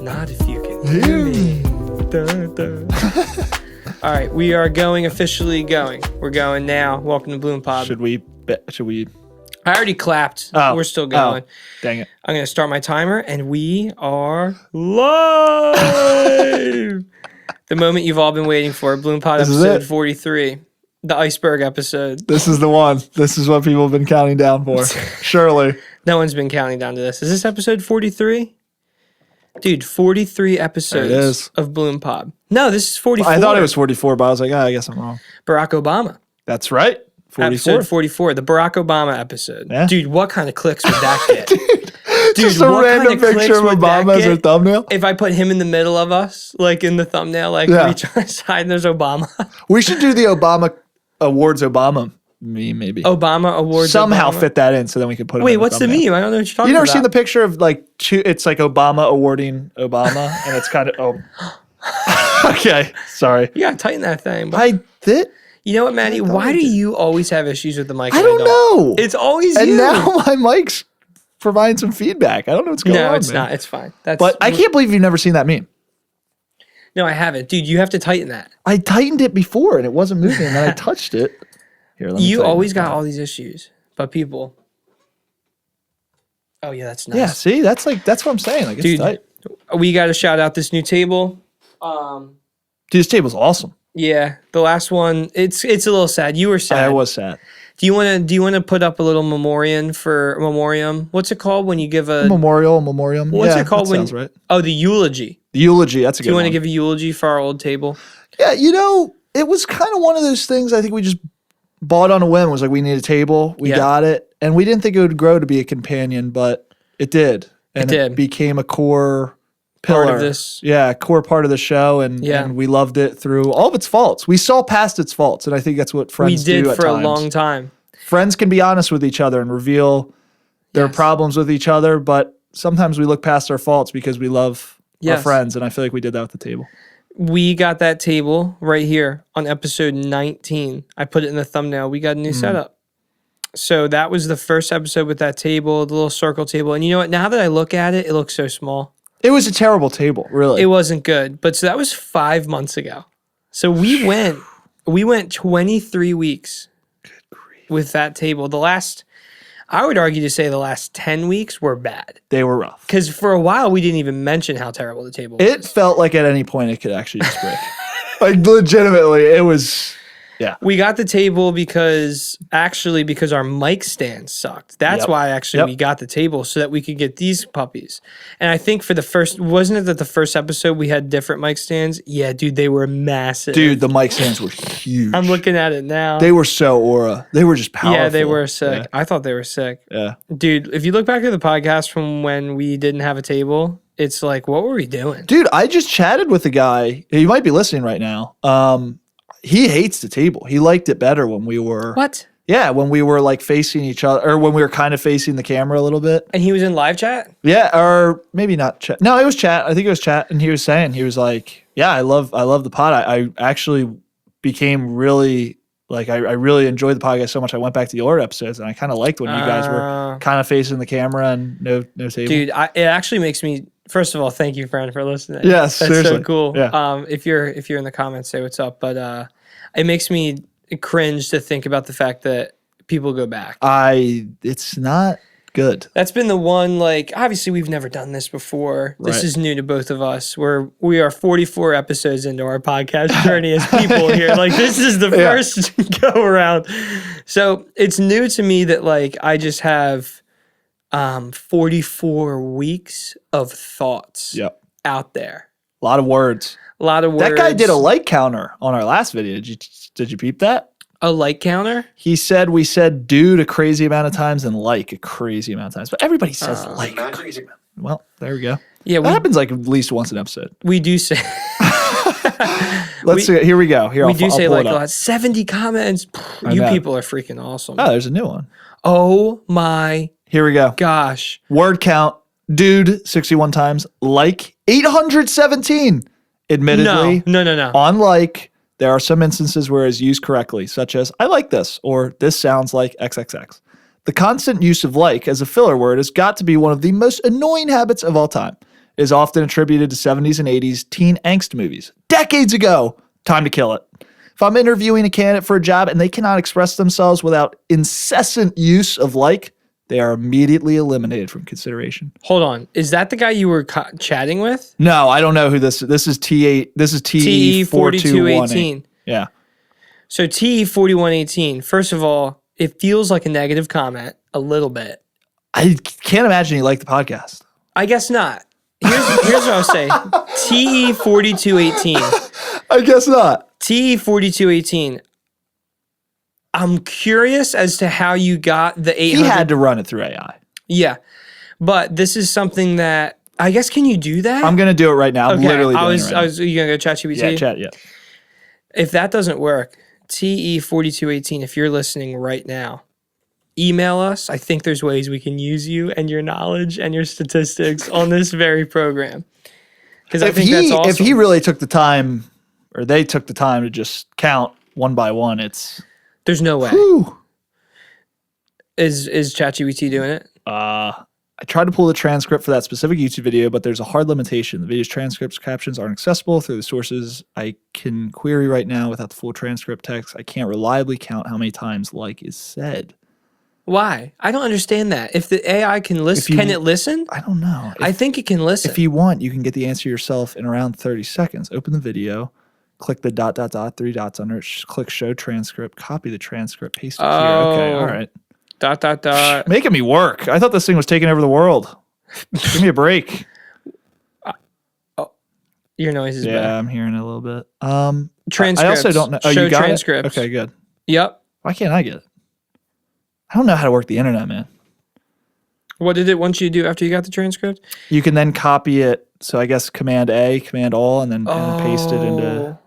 not if you can hear me. Dun, dun. All right, we are officially going. We're going now. Welcome to Bloom Pod. Should we? I already clapped. We're still going. Dang it. I'm going to start my timer, and we are live. The moment you've all been waiting for. Bloom Pod episode 43. The iceberg episode. This is the one. This is what people have been counting down for. Surely. No one's been counting down to this. Is this episode 43? Dude, 43 episodes of Bloom Pod. No, this is 44. I thought it was 44, but I was like, I guess I'm wrong. Barack Obama. That's right. 44. Episode 44, the Barack Obama episode. Yeah. Dude, what kind of clicks would that get? Dude, just a random picture of Obama as a thumbnail? If I put him in the middle of us, like in the thumbnail, like reach on the side and there's Obama. We should do the Obama Awards Obama meme, maybe. Obama Awards Somehow Obama. fit that in so then we could put it in Wait, what's the meme? I don't know what you're talking about. You never seen the picture of like, it's like Obama awarding Obama and it's kind of, okay, sorry. You gotta tighten that thing. But I did. You know what, Matty? Why do you always have issues with the mic? I don't know. It's always you. And now my mic's providing some feedback. I don't know what's going on. No, it's not. It's fine. But I can't believe you've never seen that meme. No, I haven't. Dude, you have to tighten that. I tightened it before and it wasn't moving and then I touched it. Here, you always got all these issues, but people. Oh yeah, that's nice. Yeah, see, that's what I'm saying. Like, it's dude, tight. We got to shout out this new table. Dude, this table's awesome. Yeah, the last one. It's a little sad. You were sad. I was sad. Do you want to put up a little memoriam? What's it called when you give a memoriam? What's it called that sounds right. Oh, the eulogy. The eulogy. That's a good one. Do you want to give a eulogy for our old table? Yeah, it was kind of one of those things. I think we just bought on a whim. It was like, we need a table. We got it. And we didn't think it would grow to be a companion, but it did. And it became a core pillar. Part of this. Yeah, core part of the show. And we loved it through all of its faults. We saw past its faults. And I think that's what friends do at times. We did for a long time. Friends can be honest with each other and reveal their problems with each other. But sometimes we look past our faults because we love our friends. And I feel like we did that with the table. We got that table right here on episode 19. I put it in the thumbnail. We got a new setup. So that was the first episode with that table, the little circle table. And you know what? Now that I look at it, it looks so small. It was a terrible table, really. It wasn't good. But so that was 5 months ago. So we went 23 weeks with that table. I would argue to say the last 10 weeks were bad. They were rough. Because for a while, we didn't even mention how terrible the table was. It felt like at any point it could actually just break. Like, legitimately, it was, We got the table because our mic stand sucked. That's why we got the table, so that we could get these puppies. And I think wasn't it that the first episode we had different mic stands? Yeah, dude, they were massive. Dude, the mic stands were huge. I'm looking at it now. They were so aura. They were just powerful. Yeah, they were sick. Yeah. I thought they were sick. Yeah. Dude, if you look back at the podcast from when we didn't have a table, it's like, what were we doing? Dude, I just chatted with a guy. He might be listening right now. He hates the table. He liked it better when we were... What? Yeah, when we were like facing each other, or when we were kind of facing the camera a little bit. And he was in live chat? Yeah, or maybe not chat. No, it was chat. I think it was chat. And he was like, yeah, I love the pod. I actually became really, like, I really enjoyed the podcast so much. I went back to the older episodes and I kind of liked when you guys were kind of facing the camera and no table. Dude, it actually makes me... First of all, thank you, friend, for listening. Yes, that's seriously. So cool. Yeah. If you're in the comments, say what's up. But it makes me cringe to think about the fact that people go back. It's not good. That's been the one. Like, obviously, we've never done this before. This is new to both of us. We are 44 episodes into our podcast journey as people here. Like, this is the first go around. So it's new to me that like I just have 44 weeks of thoughts out there. A lot of words. That guy did a like counter on our last video. Did you peep that? A like counter? He said we said dude a crazy amount of times and like a crazy amount of times. But everybody says like a crazy amount. Well, there we go. Yeah, that happens like at least once an episode. We do say... Let's see. Here we go. Here, we do say like a lot. 70 comments. You people are freaking awesome. Oh, there's a new one. Oh my... Here we go. Gosh. Word count. Dude, 61 times. Like, 817. Admittedly. No. On like, there are some instances where it's used correctly, such as, I like this, or this sounds like XXX. The constant use of like as a filler word has got to be one of the most annoying habits of all time. is often attributed to 70s and 80s teen angst movies. Decades ago, time to kill it. If I'm interviewing a candidate for a job and they cannot express themselves without incessant use of like, they are immediately eliminated from consideration. Hold on. Is that the guy you were chatting with? No, I don't know who this is. This is T8. This is TE4218. Yeah. So TE4118, first of all, it feels like a negative comment a little bit. I can't imagine you like the podcast. I guess not. Here's what I'll say. TE4218. I guess not. TE4218. I'm curious as to how you got the 800. He had to run it through AI. Yeah. But this is something that, I guess, can you do that? I'm going to do it right now. I'm literally doing it right now. You going to go ChatGPT? Yeah, chat, yeah. If that doesn't work, TE4218, if you're listening right now, email us. I think there's ways we can use you and your knowledge and your statistics on this very program. Because I think that's awesome. If he really took the time, or they took the time to just count one by one, there's no way. Whew. Is ChatGPT doing it? I tried to pull the transcript for that specific YouTube video, but there's a hard limitation. The video's transcripts, captions aren't accessible through the sources I can query right now without the full transcript text. I can't reliably count how many times like is said. Why? I don't understand that. If the AI can listen, can it listen? I don't know. I think it can listen. If you want, you can get the answer yourself in around 30 seconds. Open the video, click the ... 3 dots under it, click show transcript, copy the transcript, paste it here. Okay, all right. ... Making me work. I thought this thing was taking over the world. Give me a break. Your noise is bad. Yeah, I'm hearing it a little bit. Transcripts. I also don't know. Oh, show you got transcripts. it? Okay, good. Yep. Why can't I get it? I don't know how to work the internet, man. What did it want you to do after you got the transcript? You can then copy it. So I guess Command A, Command All, and then paste it into.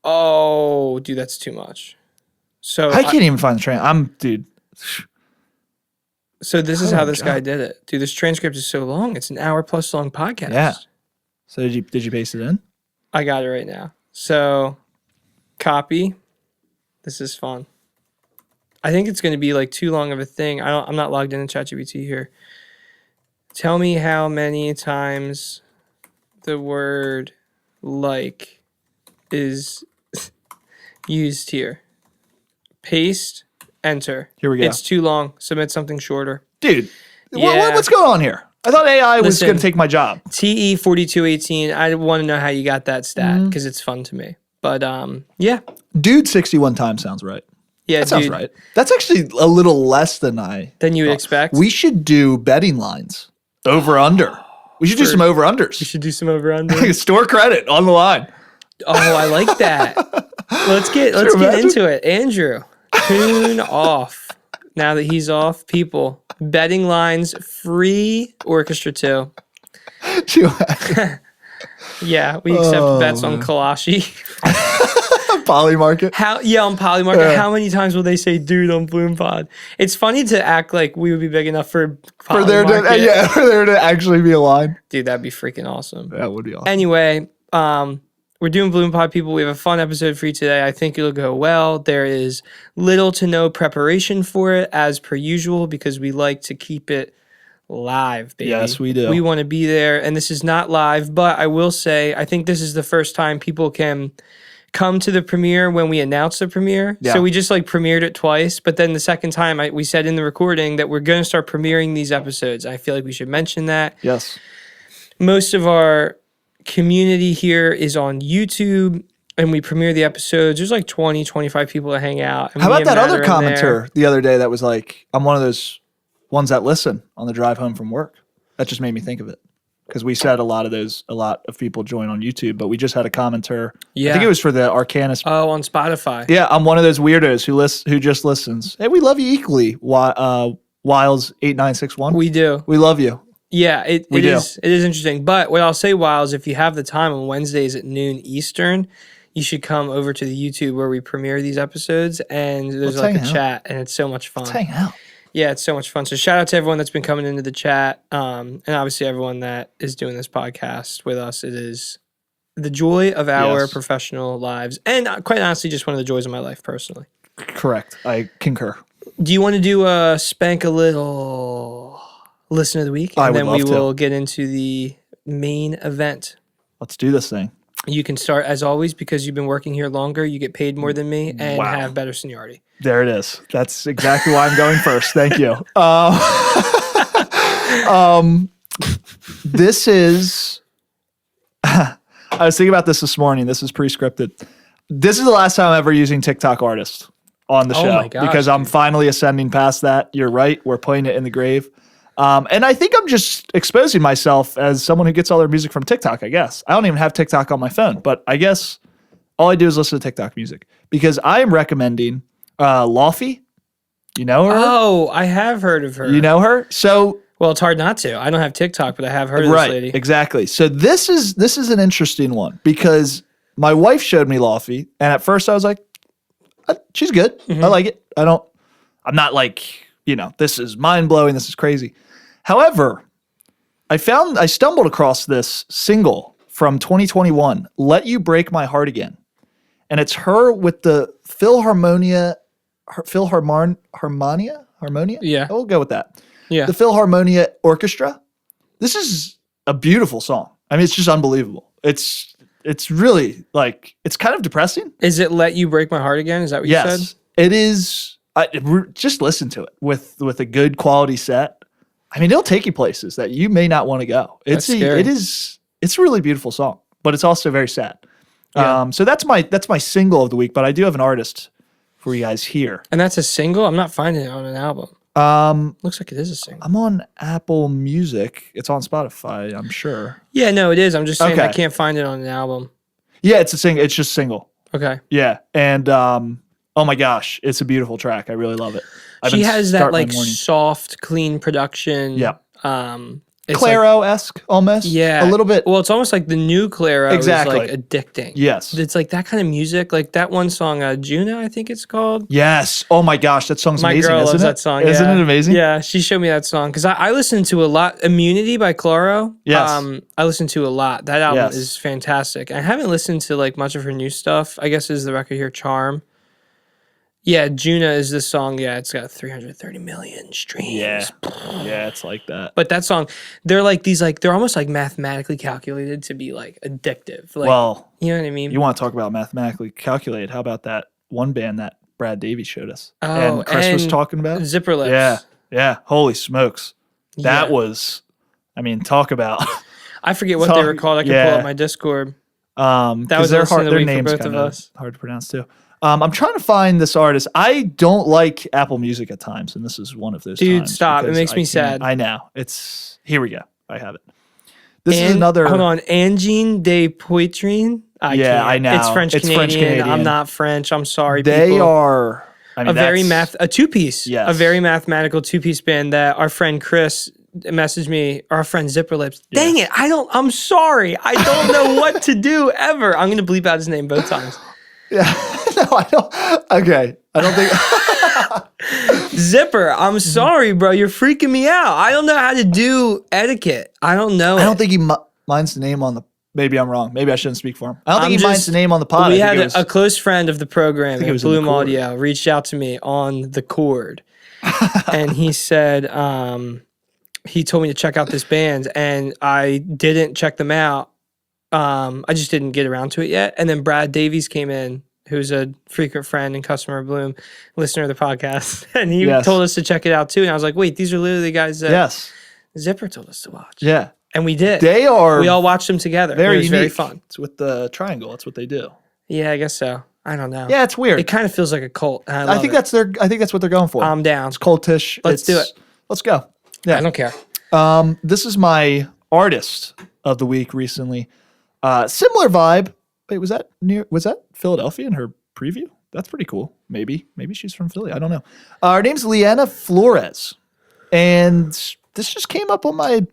Oh, dude, that's too much. So I can't even find the dude. So this is how this guy did it. Dude, this transcript is so long. It's an hour plus long podcast. Yeah. So did you paste it in? I got it right now. So copy. This is fun. I think it's going to be like too long of a thing. I'm not logged into ChatGPT here. Tell me how many times the word like is used here. Paste. Enter. Here we go. It's too long. Submit something shorter. Dude, what's going on here? I thought AI was going to take my job. TE4218, I want to know how you got that stat because it's fun to me. But yeah. Dude, 61 times sounds right. Yeah, that sounds right. That's actually a little less than you would expect. We should do betting lines. Over under. We should do some over unders. We should do some over unders. Store credit on the line. Oh, I like that. Let's get into it. Andrew. Tune off. Now that he's off, people. Betting lines, free orchestra too. Yeah, we accept bets on Kalashi. Polymarket. On Polymarket. How many times will they say "dude" on BloomPod? It's funny to act like we would be big enough for there to actually be a line. Dude, that'd be freaking awesome. That would be awesome. Anyway, we're doing BloomPod, people. We have a fun episode for you today. I think it'll go well. There is little to no preparation for it, as per usual, because we like to keep it live, baby. Yes, we do. We want to be there, and this is not live, but I will say, I think this is the first time people can come to the premiere when we announce the premiere. Yeah. So we just premiered it twice, but then the second time we said in the recording that we're going to start premiering these episodes. I feel like we should mention that. Yes. Most of our community here is on YouTube, and we premiere the episodes. There's 20, 25 people that hang out. How about that other commenter the other day that was like, I'm one of those ones that listen on the drive home from work? That just made me think of it. Because we said a lot of people join on YouTube, but we just had a commenter. Yeah. I think it was for the Arcanus. Oh, on Spotify. Yeah, I'm one of those weirdos who just listens. Hey, we love you equally, Wiles8961. We do. We love you. Yeah, it is interesting. But what I'll say, Wiles, if you have the time on Wednesdays at noon Eastern, you should come over to the YouTube where we premiere these episodes, and there's a chat, and it's so much fun. Let's hang out. Yeah, it's so much fun. So shout out to everyone that's been coming into the chat, and obviously everyone that is doing this podcast with us. It is the joy of our professional lives, and quite honestly, just one of the joys of my life personally. Correct. I concur. Do you want to do a spank a little listen of the week, and then we will get into the main event. Let's do this thing. You can start as always because you've been working here longer. You get paid more than me and Wow. have better seniority. There it is. That's exactly why I'm going first. Thank you. This is. I was thinking about this morning. This is pre-scripted. This is the last time I'm ever using TikTok artist on the show my gosh, because I'm dude. finally ascending past that. You're right. We're putting it in the grave. And I think I'm just exposing myself as someone who gets all their music from TikTok, I guess. I don't even have TikTok on my phone, but I guess all I do is listen to TikTok music because I am recommending Laufey. You know her? Oh, I have heard of her. You know her? So Well, it's hard not to. I don't have TikTok, but I have heard of this lady. Exactly. So this is an interesting one because my wife showed me Laufey, and at first I was like, she's good. Mm-hmm. I like it. I'm not like, this is mind blowing. This is crazy. However, I stumbled across this single from 2021, Let You Break My Heart Again. And it's her with the Philharmonia. Yeah. We'll go with that. Yeah. The Philharmonia Orchestra. This is a beautiful song. I mean, it's just unbelievable. It's really like, it's kind of depressing. Is it Let You Break My Heart Again? Is that what you said? Yes, it is. Just listen to it with a good quality set. I mean, it'll take you places that you may not want to go. It's a really beautiful song, but it's also very sad. Yeah. So that's my single of the week, but I do have an artist for you guys here. And that's a single? I'm not finding it on an album. Looks like it is a single. I'm on Apple Music. It's on Spotify, I'm sure. Yeah, no, it is. I'm just saying Okay. I can't find it on an album. Yeah, it's a single. It's just single. Okay. Yeah, and oh my gosh, it's a beautiful track. I really love it. She has that like soft, clean production. Yeah. It's Clairo-esque almost. Yeah. A little bit. Well, it's almost like the new Clairo Exactly. is like addicting. Yes. It's like that kind of music, like that one song, Juna, I think it's called. Yes. Oh my gosh, that song's My amazing, girl isn't loves it? that song. Isn't yeah. it amazing? Yeah, she showed me that song because I listened to a lot. Immunity by Clairo. Yes. I listened to a lot. That album Yes. is fantastic. I haven't listened to like much of her new stuff. I guess is the record here, Charm. Yeah, Juna is this song. Yeah, it's got 330 million streams. Yeah. Yeah, it's like that. But that song, they're like these, like they're almost like mathematically calculated to be like addictive. Like, Well, you know what I mean? you want to talk about mathematically calculated? How about that one band that Brad Davies showed us Oh, and Chris was and talking about? Zipper Lips. Yeah. Yeah. Holy smokes. That Yeah. was, I mean, talk about. I forget what they were called. I can pull up my Discord. That was their the listen of the their week for names both of kinda us. hard to pronounce too. I'm trying to find this artist. I don't like Apple Music at times, and this is one of those Dude, times. stop. It because makes I me can't- sad. I know. Here we go. I have it. This is another. Hold on. Angine de Poitrine. I can't. know. It's French Canadian. I'm not French. I'm sorry, They people. are. I mean, a two-piece. Yes. A very mathematical two-piece band that our friend Chris messaged me, or our friend Zipper Lips. Dang it. I'm sorry. I don't know what to do ever. I'm going to bleep out his name both times. Yeah. No, I don't. Okay. I don't think. Zipper, I'm sorry, bro. You're freaking me out. I don't know how to do etiquette. I don't know. I don't think he minds the name on the. Maybe I'm wrong. Maybe I shouldn't speak for him. I don't think he minds the name on the pod. We had a close friend of the program at was in the Bloom Chord. Audio reached out to me on the Chord. And he said, he told me to check out this band, and I didn't check them out. I just didn't get around to it yet. And then Brad Davies came in, who's a frequent friend and customer of Bloom, listener of the podcast. And he told us to check it out too. And I was like, wait, these are literally the guys that Zipper told us to watch. Yeah. And we did. We all watched them together. Very it was unique. very fun. It's with the triangle. That's what they do. Yeah, I guess so. I don't know. Yeah, it's weird. It kind of feels like a cult. I think that's what they're going for. I'm down. It's cultish. Let's do it. Let's go. Yeah. I don't care. This is my artist of the week recently. Similar vibe. Wait, was that Philadelphia in her preview? That's pretty cool. Maybe she's from Philly. I don't know. Her name's Leanna Flores. And this just came up on my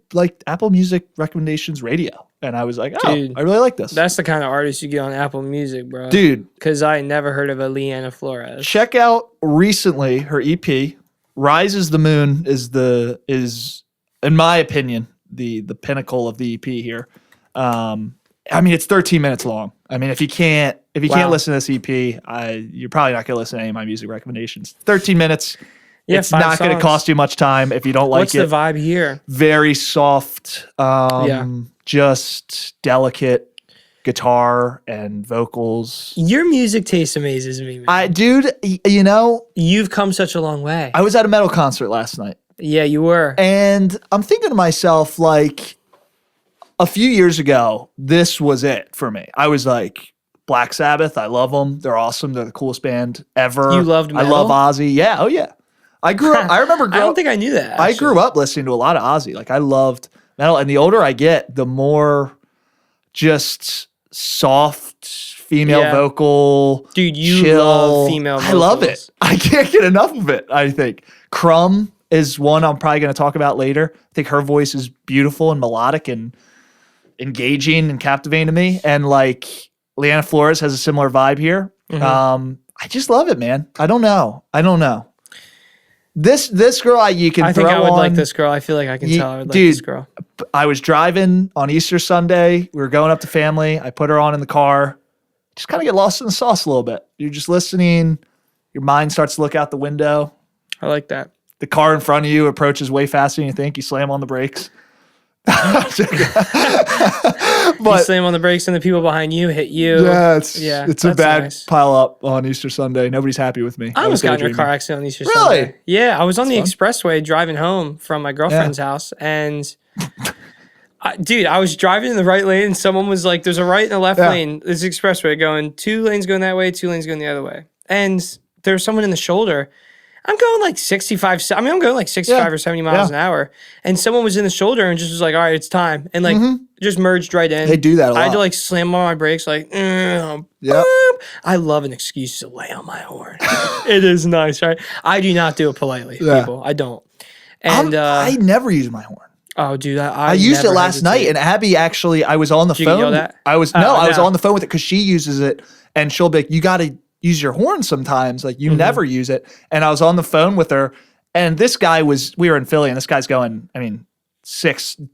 Apple Music recommendations radio. And I was like, oh, Dude, I really like this. That's the kind of artist you get on Apple Music, bro. Dude. Because I never heard of a Leanna Flores. Check out recently her EP. Rises the Moon is in my opinion the pinnacle of the EP here. I mean, it's 13 minutes long. I mean, if you can't listen to this EP, you're probably not gonna listen to any of my music recommendations. 13 minutes. Yeah, it's not going to cost you much time if you don't like What's it. the vibe here? Very soft. just delicate guitar and vocals. Your music taste amazes me, man. Dude, you know, You've come such a long way. I was at a metal concert last night. Yeah, you were. And I'm thinking to myself, like, a few years ago, this was it for me. I was like, Black Sabbath, I love them. They're awesome. They're the coolest band ever. You loved metal? I love Ozzy. Yeah, oh yeah. I grew up, I remember I don't think I knew that. Actually. I grew up listening to a lot of Ozzy. Like, I loved metal. And the older I get, the more just soft female vocal. Dude, you chill. love female vocals. I love it. I can't get enough of it, I think. Crumb is one I'm probably going to talk about later. I think her voice is beautiful and melodic and engaging and captivating to me. And like Leanna Flores has a similar vibe here. I just love it, man. I don't know. This girl, you can. I think throw I would on, like this girl. I feel like I can tell I would like dude, this girl. I was driving on Easter Sunday. We were going up to family. I put her on in the car. Just kind of get lost in the sauce a little bit. You're just listening. Your mind starts to look out the window. I like that. The car in front of you approaches way faster than you think. You slam on the brakes. But you slam on the brakes and the people behind you hit you. Yeah, it's a bad pile up on Easter Sunday. Nobody's happy with me. I almost got in a car accident on Easter Sunday. Really? Yeah, I was on the expressway driving home from my girlfriend's house, and dude, I was driving in the right lane, and someone was like, "There's a right and a left lane. This expressway going 2 lanes going that way, 2 lanes going the other way," and there's someone in the shoulder. I'm going like 65. I mean, I'm going like 65 or 70 miles an hour. And someone was in the shoulder and just was like, all right, it's time. And like, just merged right in. They do that a lot. I had to like slam on my brakes, like, boop. I love an excuse to lay on my horn. It is nice, right? I do not do it politely, people. I don't. And I never use my horn. Oh, dude, I used it last night, and Abby actually, I was on the phone. Yell that? I was on the phone with it because she uses it, and she'll be like, you got to use your horn sometimes. Like, you never use it. And I was on the phone with her, and this guy we were in Philly, and this guy's going, 6-10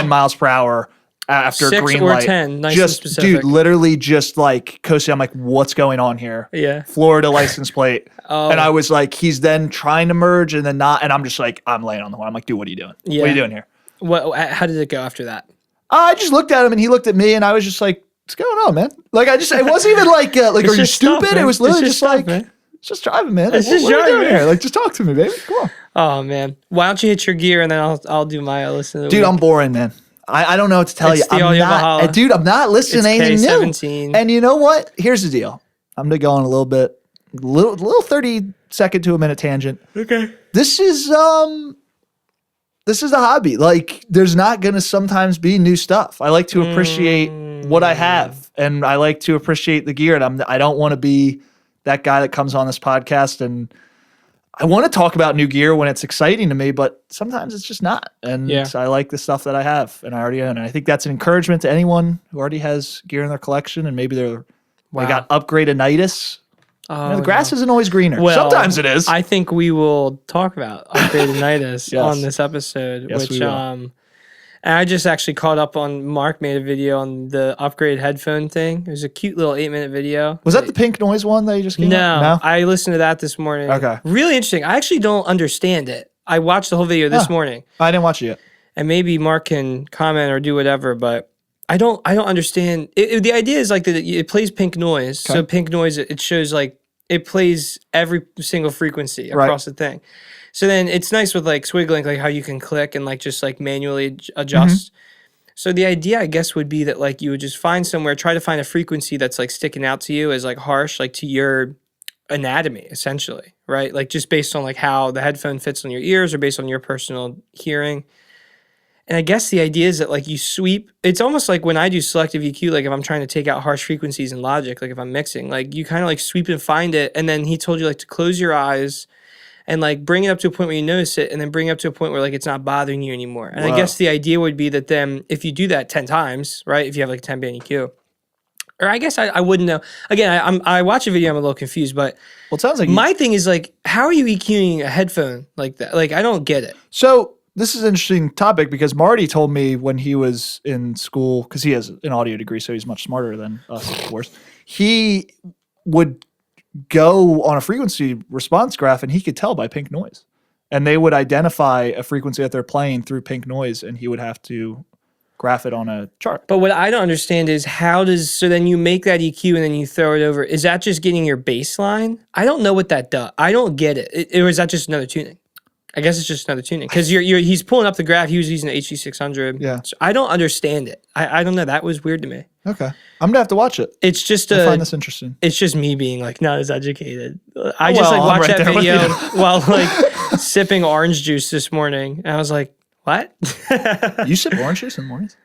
miles per hour after a green light. 10, nice just, and specific. Dude, literally just like coasting. I'm like, what's going on here? Yeah. Florida license plate. And I was like, he's then trying to merge and then not. And I'm just like, I'm laying on the horn. I'm like, dude, what are you doing? Yeah. What are you doing here? How did it go after that? I just looked at him, and he looked at me, and I was just like, what's going on, man? Like, it wasn't even like, are you stupid? Stuff, it was literally just like, man. it's just driving, man. It's like, just what are you driving, doing here? Like, just talk to me, baby. Come on. Oh, man. Why don't you hit your gear, and then I'll do my listen. Dude, I'm boring, man. I don't know what to tell you. I'm not listening to anything new. And you know what? Here's the deal. I'm going to go on a little 30-second to a minute tangent. Okay. This is a hobby. Like, there's not going to sometimes be new stuff. I like to appreciate what I have, and I like to appreciate the gear. And I don't want to be that guy that comes on this podcast, and I want to talk about new gear when it's exciting to me, but sometimes it's just not. And I like the stuff that I have and I already own. And I think that's an encouragement to anyone who already has gear in their collection, and maybe they got upgraded-itis. The grass isn't always greener. Well, sometimes it is. I think we will talk about upgraded-itis on this episode, yes, which and I just actually caught up on Mark made a video on the upgrade headphone thing. It was a cute little 8-minute video. Was that the pink noise one that you just came out? No, I listened to that this morning. Okay. Really interesting. I actually don't understand it. I watched the whole video this morning. I didn't watch it yet. And maybe Mark can comment or do whatever, but I don't understand. The idea is like that it plays pink noise. Okay. So pink noise, it shows like it plays every single frequency across the thing. So then it's nice with like swiggling, like how you can click and like just like manually adjust. So the idea, I guess, would be that like you would just find somewhere, try to find a frequency that's like sticking out to you as like harsh, like to your anatomy, essentially, right? Like just based on like how the headphone fits on your ears or based on your personal hearing. And I guess the idea is that like you sweep, it's almost like when I do selective EQ, like if I'm trying to take out harsh frequencies in Logic, like if I'm mixing, like you kind of like sweep and find it. And then he told you like to close your eyes and like bring it up to a point where you notice it, and then bring it up to a point where like it's not bothering you anymore. And I guess the idea would be that then if you do that 10 times, right, if you have like a 10-band EQ, or I guess I wouldn't know. Again, I watch a video, I'm a little confused, but it sounds like my thing is like, how are you EQing a headphone like that? Like, I don't get it. So this is an interesting topic because Marty told me when he was in school, because he has an audio degree, so he's much smarter than us, of course. He would go on a frequency response graph, and he could tell by pink noise. And they would identify a frequency that they're playing through pink noise, and he would have to graph it on a chart. But what I don't understand is so then you make that EQ and then you throw it over. Is that just getting your bass line? I don't know what that does. I don't get it. Or is that just another tuning? I guess it's just another tuning because he's pulling up the graph. He was using the HD600. Yeah. So I don't understand it. I don't know. That was weird to me. Okay. I'm going to have to watch it. It's just I find this interesting. It's just me being like not as educated. I just like watched that video while like sipping orange juice this morning. And I was like, what? You sip orange juice in the mornings?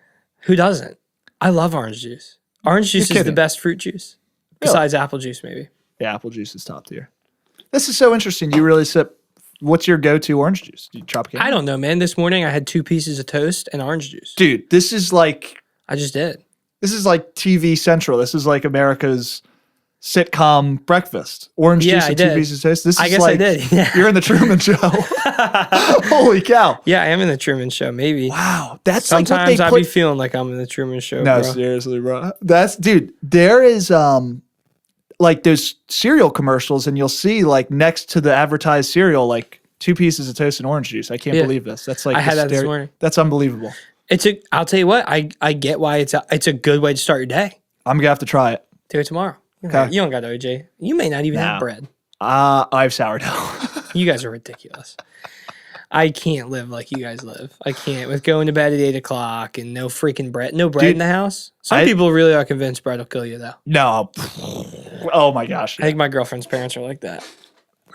Who doesn't? I love orange juice. Orange juice is the best fruit juice. Besides apple juice, maybe. Yeah, apple juice is top tier. This is so interesting. You really sip. What's your go-to orange juice? Do you Tropicana? I don't know, man. This morning I had 2 pieces of toast and orange juice. Dude, this is like... I just did. This is like TV Central. This is like America's sitcom breakfast. Orange juice and 2 pieces of toast. This is I did. Yeah. You're in the Truman Show. Holy cow. Yeah, I am in the Truman Show, maybe. Wow. That's sometimes I be feeling like I'm in the Truman Show, No, bro. seriously, bro. Dude, there is like those cereal commercials and you'll see like next to the advertised cereal like 2 pieces of toast and orange juice. I can't believe this. That's like I had that this morning. That's unbelievable. I'll tell you what, I get why it's a good way to start your day. I'm gonna have to try it. Do it tomorrow. Okay. You don't got OJ. You may not even have bread. I have sourdough. You guys are ridiculous. I can't live like you guys live. I can't with going to bed at 8 o'clock and no freaking bread. No bread in the house. Some people really are convinced bread will kill you though. No. Oh my gosh. I think my girlfriend's parents are like that.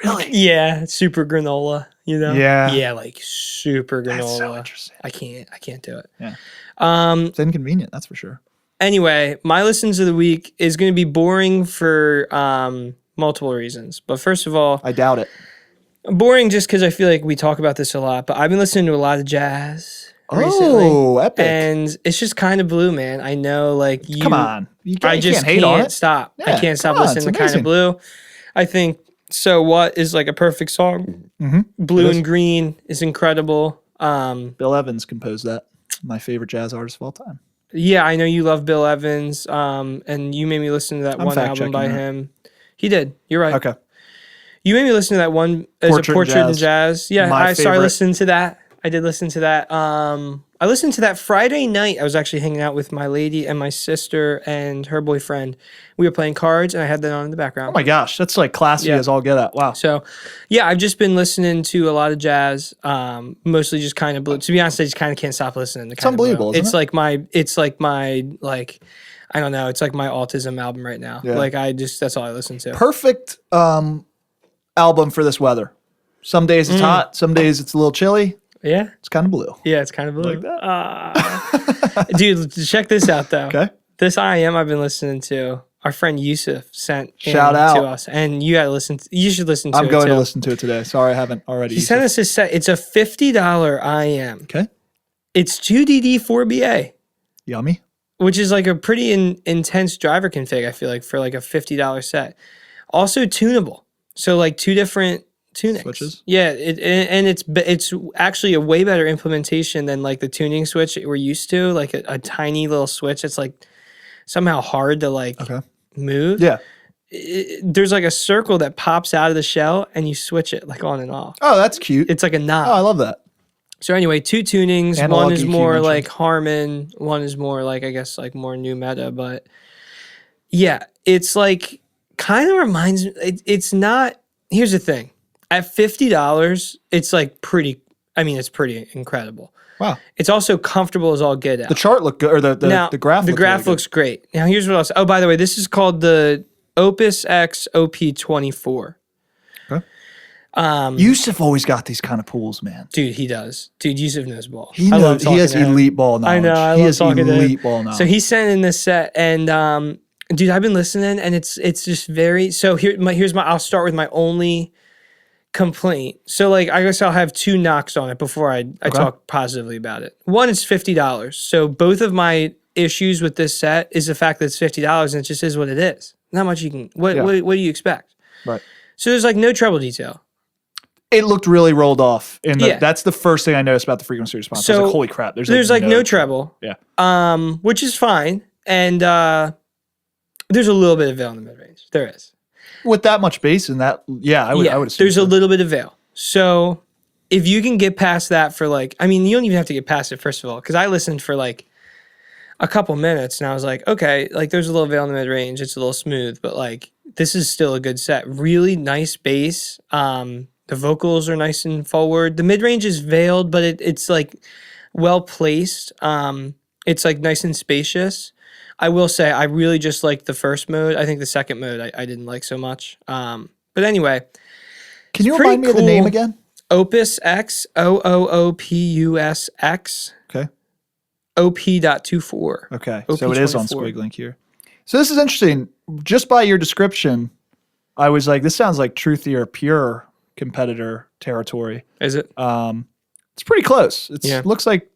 Really? Yeah. Super granola, you know? Yeah. Yeah, like super granola. That's so interesting. I can't do it. Yeah. It's inconvenient, that's for sure. Anyway, my listens of the week is going to be boring for multiple reasons. But first of all, I doubt it. Boring just because I feel like we talk about this a lot, but I've been listening to a lot of jazz recently. Oh, epic. And it's just kind of blue, man. I know, like, you... Come on. I just can't hate on it. Stop. Yeah, I can't stop on, listening to Kind of Blue. I think So What is like a perfect song. Mm-hmm. Blue and Green is incredible. Bill Evans composed that. My favorite jazz artist of all time. Yeah, I know you love Bill Evans, and you made me listen to that one album by him. He did. You're right. Okay. You made me listen to that one as a Portrait in Jazz. Yeah, I listened to that. I did listen to that. I listened to that Friday night. I was actually hanging out with my lady and my sister and her boyfriend. We were playing cards, and I had that on in the background. Oh my gosh, that's like classy as all get out. Wow. So, yeah, I've just been listening to a lot of jazz, mostly just Kind of Blue. To be honest, I just kind of can't stop listening to Kind of Blue. It's unbelievable, isn't it? It's like my I don't know. It's like my autism album right now. Yeah. Like that's all I listen to. Perfect album for this weather. Some days it's hot, some days it's a little chilly. Yeah. It's Kind of Blue. Yeah, it's Kind of Blue. Like that? Dude, check this out though. Okay. This IEM I've been listening to, our friend Yusuf sent Shout out to us, and you should listen to it. I'm going to listen to it today. Sorry, I haven't already. He sent us a set. It's a $50 IEM. Okay. It's 2DD4BA. Yummy. Which is like a pretty intense driver config, I feel like, for like a $50 set. Also tunable. So like 2 different tunings. Switches. Yeah, and it's actually a way better implementation than like the tuning switch that we're used to, like a tiny little switch that's like somehow hard to like move. Yeah. There's like a circle that pops out of the shell and you switch it like on and off. Oh, that's cute. It's like a knob. Oh, I love that. So anyway, 2 tunings. Analog one is EQ more mentioned. like Harman. One is more like, I guess, like more new meta. But yeah, it's like kind of reminds me. It's not. Here's the thing. At $50, it's like pretty. I mean, it's pretty incredible. Wow. It's also comfortable as all get out. The chart looked good, or the graph. The graph looks great. Now here's what else. Oh, by the way, this is called the Opus X OP24. Yusuf always got these kind of pools, man. Dude, he does. Dude, Yusuf knows ball. He has elite ball knowledge. I know. I love talking to him. Ball knowledge. So he sent in this set, and dude, I've been listening, and it's just very. So here's my. I'll start with my only complaint. So like, I guess I'll have 2 knocks on it before I talk positively about it. One, it's $50. So both of my issues with this set is the fact that it's $50, and it just is what it is. Not much you can. What do you expect? Right. So there's like no treble detail. It looked really rolled off. That's the first thing I noticed about the frequency response. I was like, holy crap. There's like no treble. Yeah. Which is fine. And there's a little bit of veil in the mid-range. There is. With that much bass and that, I would assume. There's a little bit of veil. So if you can get past that for like, I mean, you don't even have to get past it, first of all, because I listened for like a couple minutes, and I was like, okay, like there's a little veil in the mid range. It's a little smooth, but like this is still a good set. Really nice bass. The vocals are nice and forward. The mid range is veiled, but it's like well placed. It's like nice and spacious. I will say I really just like the first mode. I think the second mode I didn't like so much. But anyway, can you remind me of the name again? Opus X, Oopus X. Okay. OP.24. Okay. So it is on Squiglink here. So this is interesting. Just by your description, I was like, this sounds like Truthy or Pure competitor territory. Is it? It's pretty close. It looks like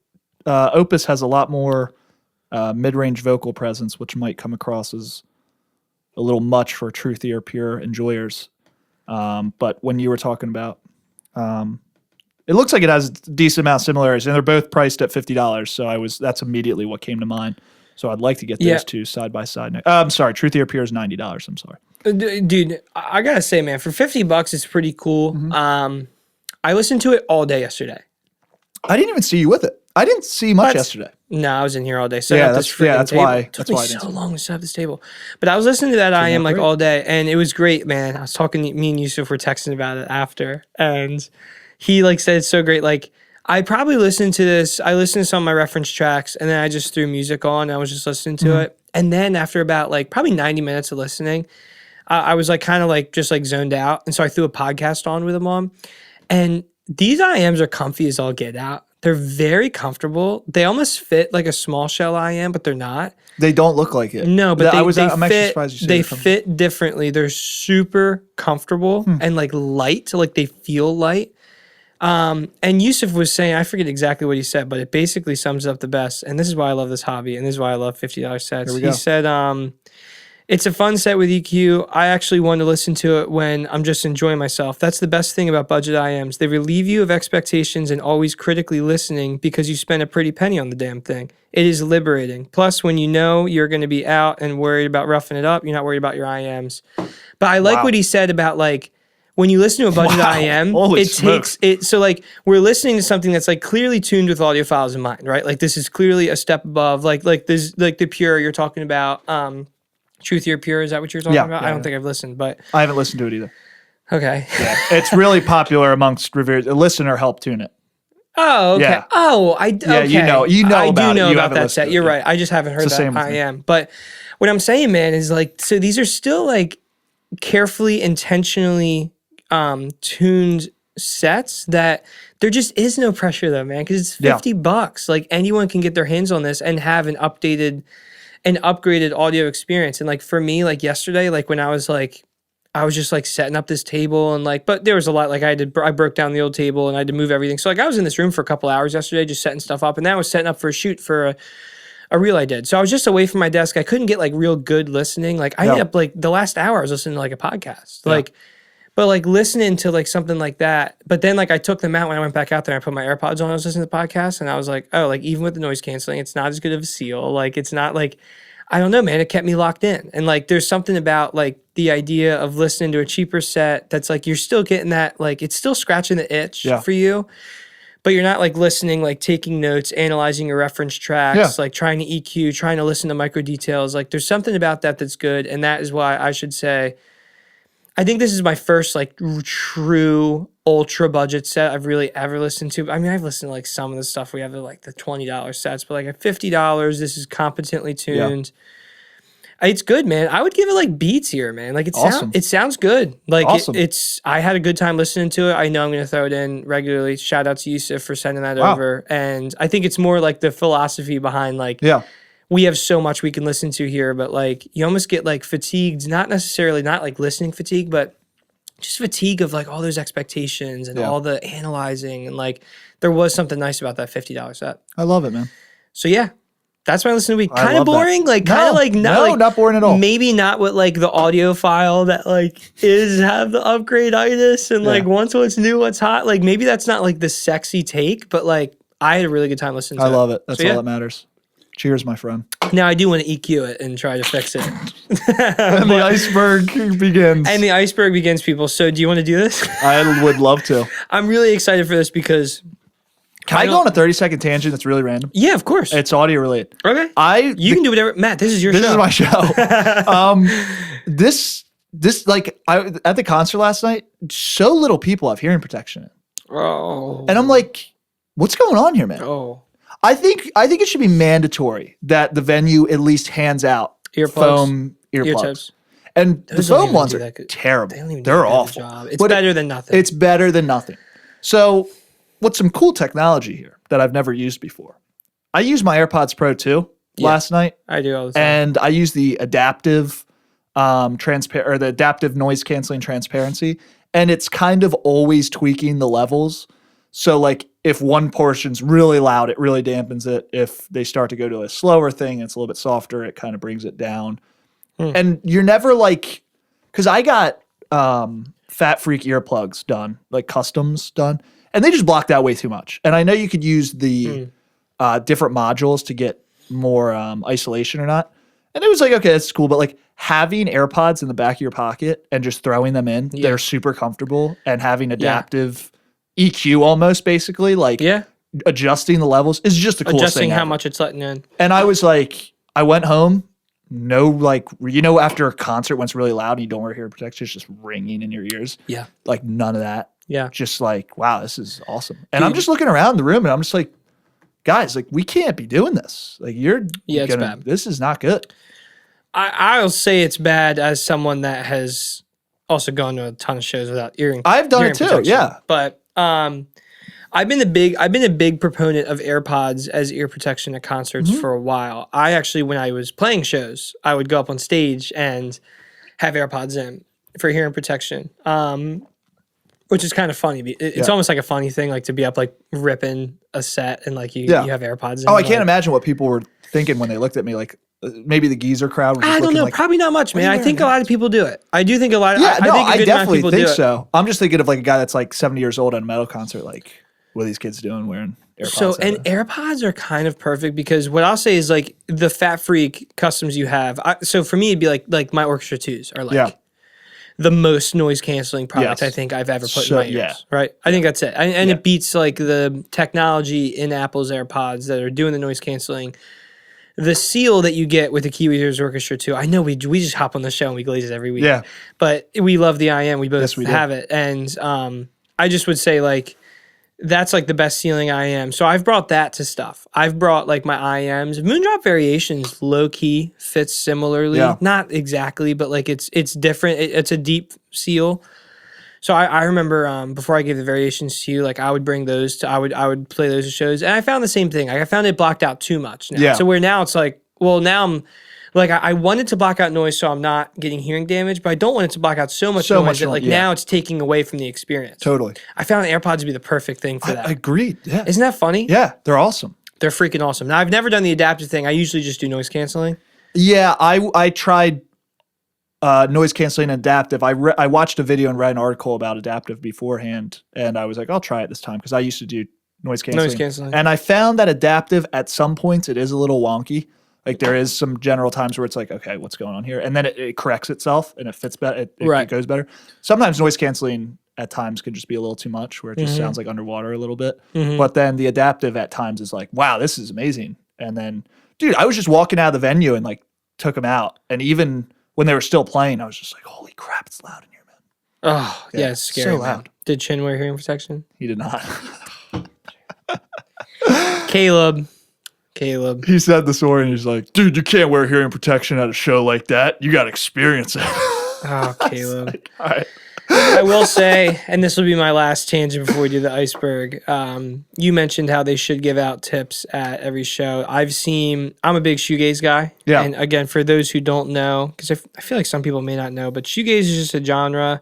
Opus has a lot more mid-range vocal presence, which might come across as a little much for Truthy or Pure enjoyers. But when you were talking about, it looks like it has a decent amount of similarities, and they're both priced at $50. So that's immediately what came to mind. So I'd like to get those two side by side. I'm sorry, Truthy or Pure is $90. I'm sorry. Dude, I gotta say, man, for $50, it's pretty cool. Mm-hmm. I listened to it all day yesterday. I didn't even see you with it. I didn't see much yesterday. No, I was in here all day. That's table. Why. It took me so long to set up this table. But I was listening to that IEM like all day, and it was great, man. I was talking to me and Yusuf were texting about it after, and he like said it's so great. Like I probably listened to this. I listened to some of my reference tracks, and then I just threw music on. And I was just listening to it, and then after about like probably 90 minutes of listening, I was like kind of like just like zoned out, and so I threw a podcast on with them on, and these IEMs are comfy as all get out. They're very comfortable. They almost fit like a small shell IEM, but they're not. They don't look like it. No, but I'm actually surprised you said they fit differently. They're super comfortable and like light, like they feel light. And Yusuf was saying, I forget exactly what he said, but it basically sums it up the best. And this is why I love this hobby, and this is why I love $50 sets. He said, it's a fun set with EQ. I actually want to listen to it when I'm just enjoying myself. That's the best thing about budget IEMs. They relieve you of expectations and always critically listening because you spent a pretty penny on the damn thing. It is liberating. Plus, when you know you're going to be out and worried about roughing it up, you're not worried about your IEMs. But I like what he said about like, when you listen to a budget IEM, takes it. So like we're listening to something that's like clearly tuned with audiophiles in mind, right? Like this is clearly a step above, like this, like the Pure you're talking about, Truthy or Pure, is that what you're talking about? I don't think I've listened, but I haven't listened to it either. Okay. Yeah. It's really popular amongst reviewers. A listener helped tune it. Oh, okay. Yeah. Oh, okay. You know I about do know it. about that set. You're right. I just haven't heard that IEM. But what I'm saying, man, is like, so these are still like carefully, intentionally tuned sets that there just is no pressure though, man, because it's $50. Like anyone can get their hands on this and have an updated and upgraded audio experience. And like for me, like yesterday, like when I was just like setting up this table and like, but there was a lot, like I broke down the old table and I had to move everything. So like I was in this room for a couple hours yesterday, just setting stuff up. And then I was setting up for a shoot for a reel I did. So I was just away from my desk. I couldn't get like real good listening. Like I ended up like the last hour I was listening to like a podcast, but like listening to like something like that. But then like I took them out when I went back out there and I put my AirPods on. I was listening to the podcast and I was like, oh, like even with the noise canceling, it's not as good of a seal. Like it's not like, I don't know, man. It kept me locked in. And like there's something about like the idea of listening to a cheaper set that's like you're still getting that, like it's still scratching the itch for you. But you're not like listening, like taking notes, analyzing your reference tracks, like trying to EQ, trying to listen to micro details. Like there's something about that that's good. And that is why I should say, I think this is my first like true ultra budget set I've really ever listened to. I mean, I've listened to like some of the stuff we have like the $20 sets, but like at $50, this is competently tuned. It's good, man. I would give it like B tier, man. Like it sounds good. Like I had a good time listening to it. I know I'm going to throw it in regularly. Shout out to Yusuf for sending that over. And I think it's more like the philosophy behind like, we have so much we can listen to here, but like you almost get like fatigued, not necessarily not like listening fatigue, but just fatigue of like all those expectations and all the analyzing. And like there was something nice about that $50 set. I love it, man. So yeah, that's my listening week. Kind of boring, that. Like kind of like not boring at all. Maybe not with like the audiophile that like have the upgrade-itis and like wants what's new, what's hot. Like maybe that's not like the sexy take, but like I had a really good time listening to it. I love it. That's all that matters. Cheers, my friend. Now, I do want to EQ it and try to fix it. And the iceberg begins. And the iceberg begins, people. So do you want to do this? I would love to. I'm really excited for this because Can I go on a 30-second tangent that's really random? Yeah, of course. It's audio related. Okay. You can do whatever. Matt, this is your show. This is my show. At the concert last night, so little people have hearing protection. Oh. And I'm like, what's going on here, man? Oh. I think it should be mandatory that the venue at least hands out foam earplugs. And the foam ones are terrible. They're awful. It's better than nothing. It's better than nothing. So, what's some cool technology here that I've never used before? I use my AirPods Pro 2 last night. I do all the time. And I use the adaptive the adaptive noise canceling transparency, and it's kind of always tweaking the levels. So like if one portion's really loud, it really dampens it. If they start to go to a slower thing, it's a little bit softer, it kind of brings it down. And you're never like, because I got Fat Freak earplugs done, like customs done, and they just blocked out way too much. And I know you could use the different modules to get more isolation or not. And it was like, okay, that's cool. But like having AirPods in the back of your pocket and just throwing them in, they're super comfortable. And having adaptive EQ almost basically, like adjusting the levels is just the coolest thing. Adjusting how much it's letting in. And I was like, I went home. No, like, after a concert when it's really loud and you don't wear hearing protection, it's just ringing in your ears. Yeah. Like, none of that. Yeah. Just like, wow, this is awesome. And I'm just looking around the room and I'm just like, guys, like, we can't be doing this. Like, it's bad. This is not good. I'll say it's bad as someone that has also gone to a ton of shows without hearing. I've done it too, protection. yeah. But I've been a big proponent of AirPods as ear protection at concerts for a while. I actually, when I was playing shows, I would go up on stage and have AirPods in for hearing protection, which is kind of funny. It's almost like a funny thing, like to be up like ripping a set and like you have AirPods in. Oh, I can't imagine what people were thinking when they looked at me. Like maybe the geezer crowd was just I don't know. like, probably not much, man. I think a lot of people do it. I do think a lot of I definitely think so. I'm just thinking of like a guy that's like 70 years old at a metal concert, like, what are these kids doing wearing AirPods? So, and AirPods are kind of perfect because what I'll say is like the Fat Freak customs you have. So for me, it'd be like my Orchestra 2s are like the most noise canceling product I think I've ever put in my ears. Right? I think that's it. And it beats like the technology in Apple's AirPods that are doing the noise canceling. The seal that you get with the Kiwi Ears Orchestra 2, I know we just hop on the show and we glaze it every week. Yeah. But we love the IEM. We both have it. And I just would say like, that's like the best ceiling IEM. So I've brought that to stuff. I've brought like my IEMs. Moondrop Variations low key fits similarly. Yeah. Not exactly, but like it's different. It's a deep seal. So I remember before I gave the Variations to you, like I would bring those to I would play those at shows, and I found the same thing. Like, I found it blocked out too much now. Yeah. So where now it's like, well, now I'm like I wanted to block out noise so I'm not getting hearing damage, but I don't want it to block out so much noise that now it's taking away from the experience. Totally. I found the AirPods to be the perfect thing for that. I agreed. Yeah. Isn't that funny? Yeah, they're awesome. They're freaking awesome. Now I've never done the adaptive thing. I usually just do noise canceling. Yeah, I tried noise canceling and adaptive. I watched a video and read an article about adaptive beforehand, and I was like, I'll try it this time because I used to do noise canceling. And I found that adaptive at some points it is a little wonky. Like there is some general times where it's like, okay, what's going on here? And then it corrects itself and it fits better. It goes better. Sometimes noise canceling at times can just be a little too much where it just sounds like underwater a little bit. But then the adaptive at times is like, wow, this is amazing. And then, dude, I was just walking out of the venue and like took them out. And even when they were still playing, I was just like, holy crap, it's loud in here, man. Oh, yeah, it's scary. So loud. Did Chin wear hearing protection? He did not. Caleb. He said this morning, he's like, dude, you can't wear hearing protection at a show like that. You got to experience it. Oh, Caleb. Like, all right. I will say, and this will be my last tangent before we do the iceberg. You mentioned how they should give out tips at every show. I'm a big shoegaze guy. Yeah. And again, for those who don't know, because I feel like some people may not know, but shoegaze is just a genre.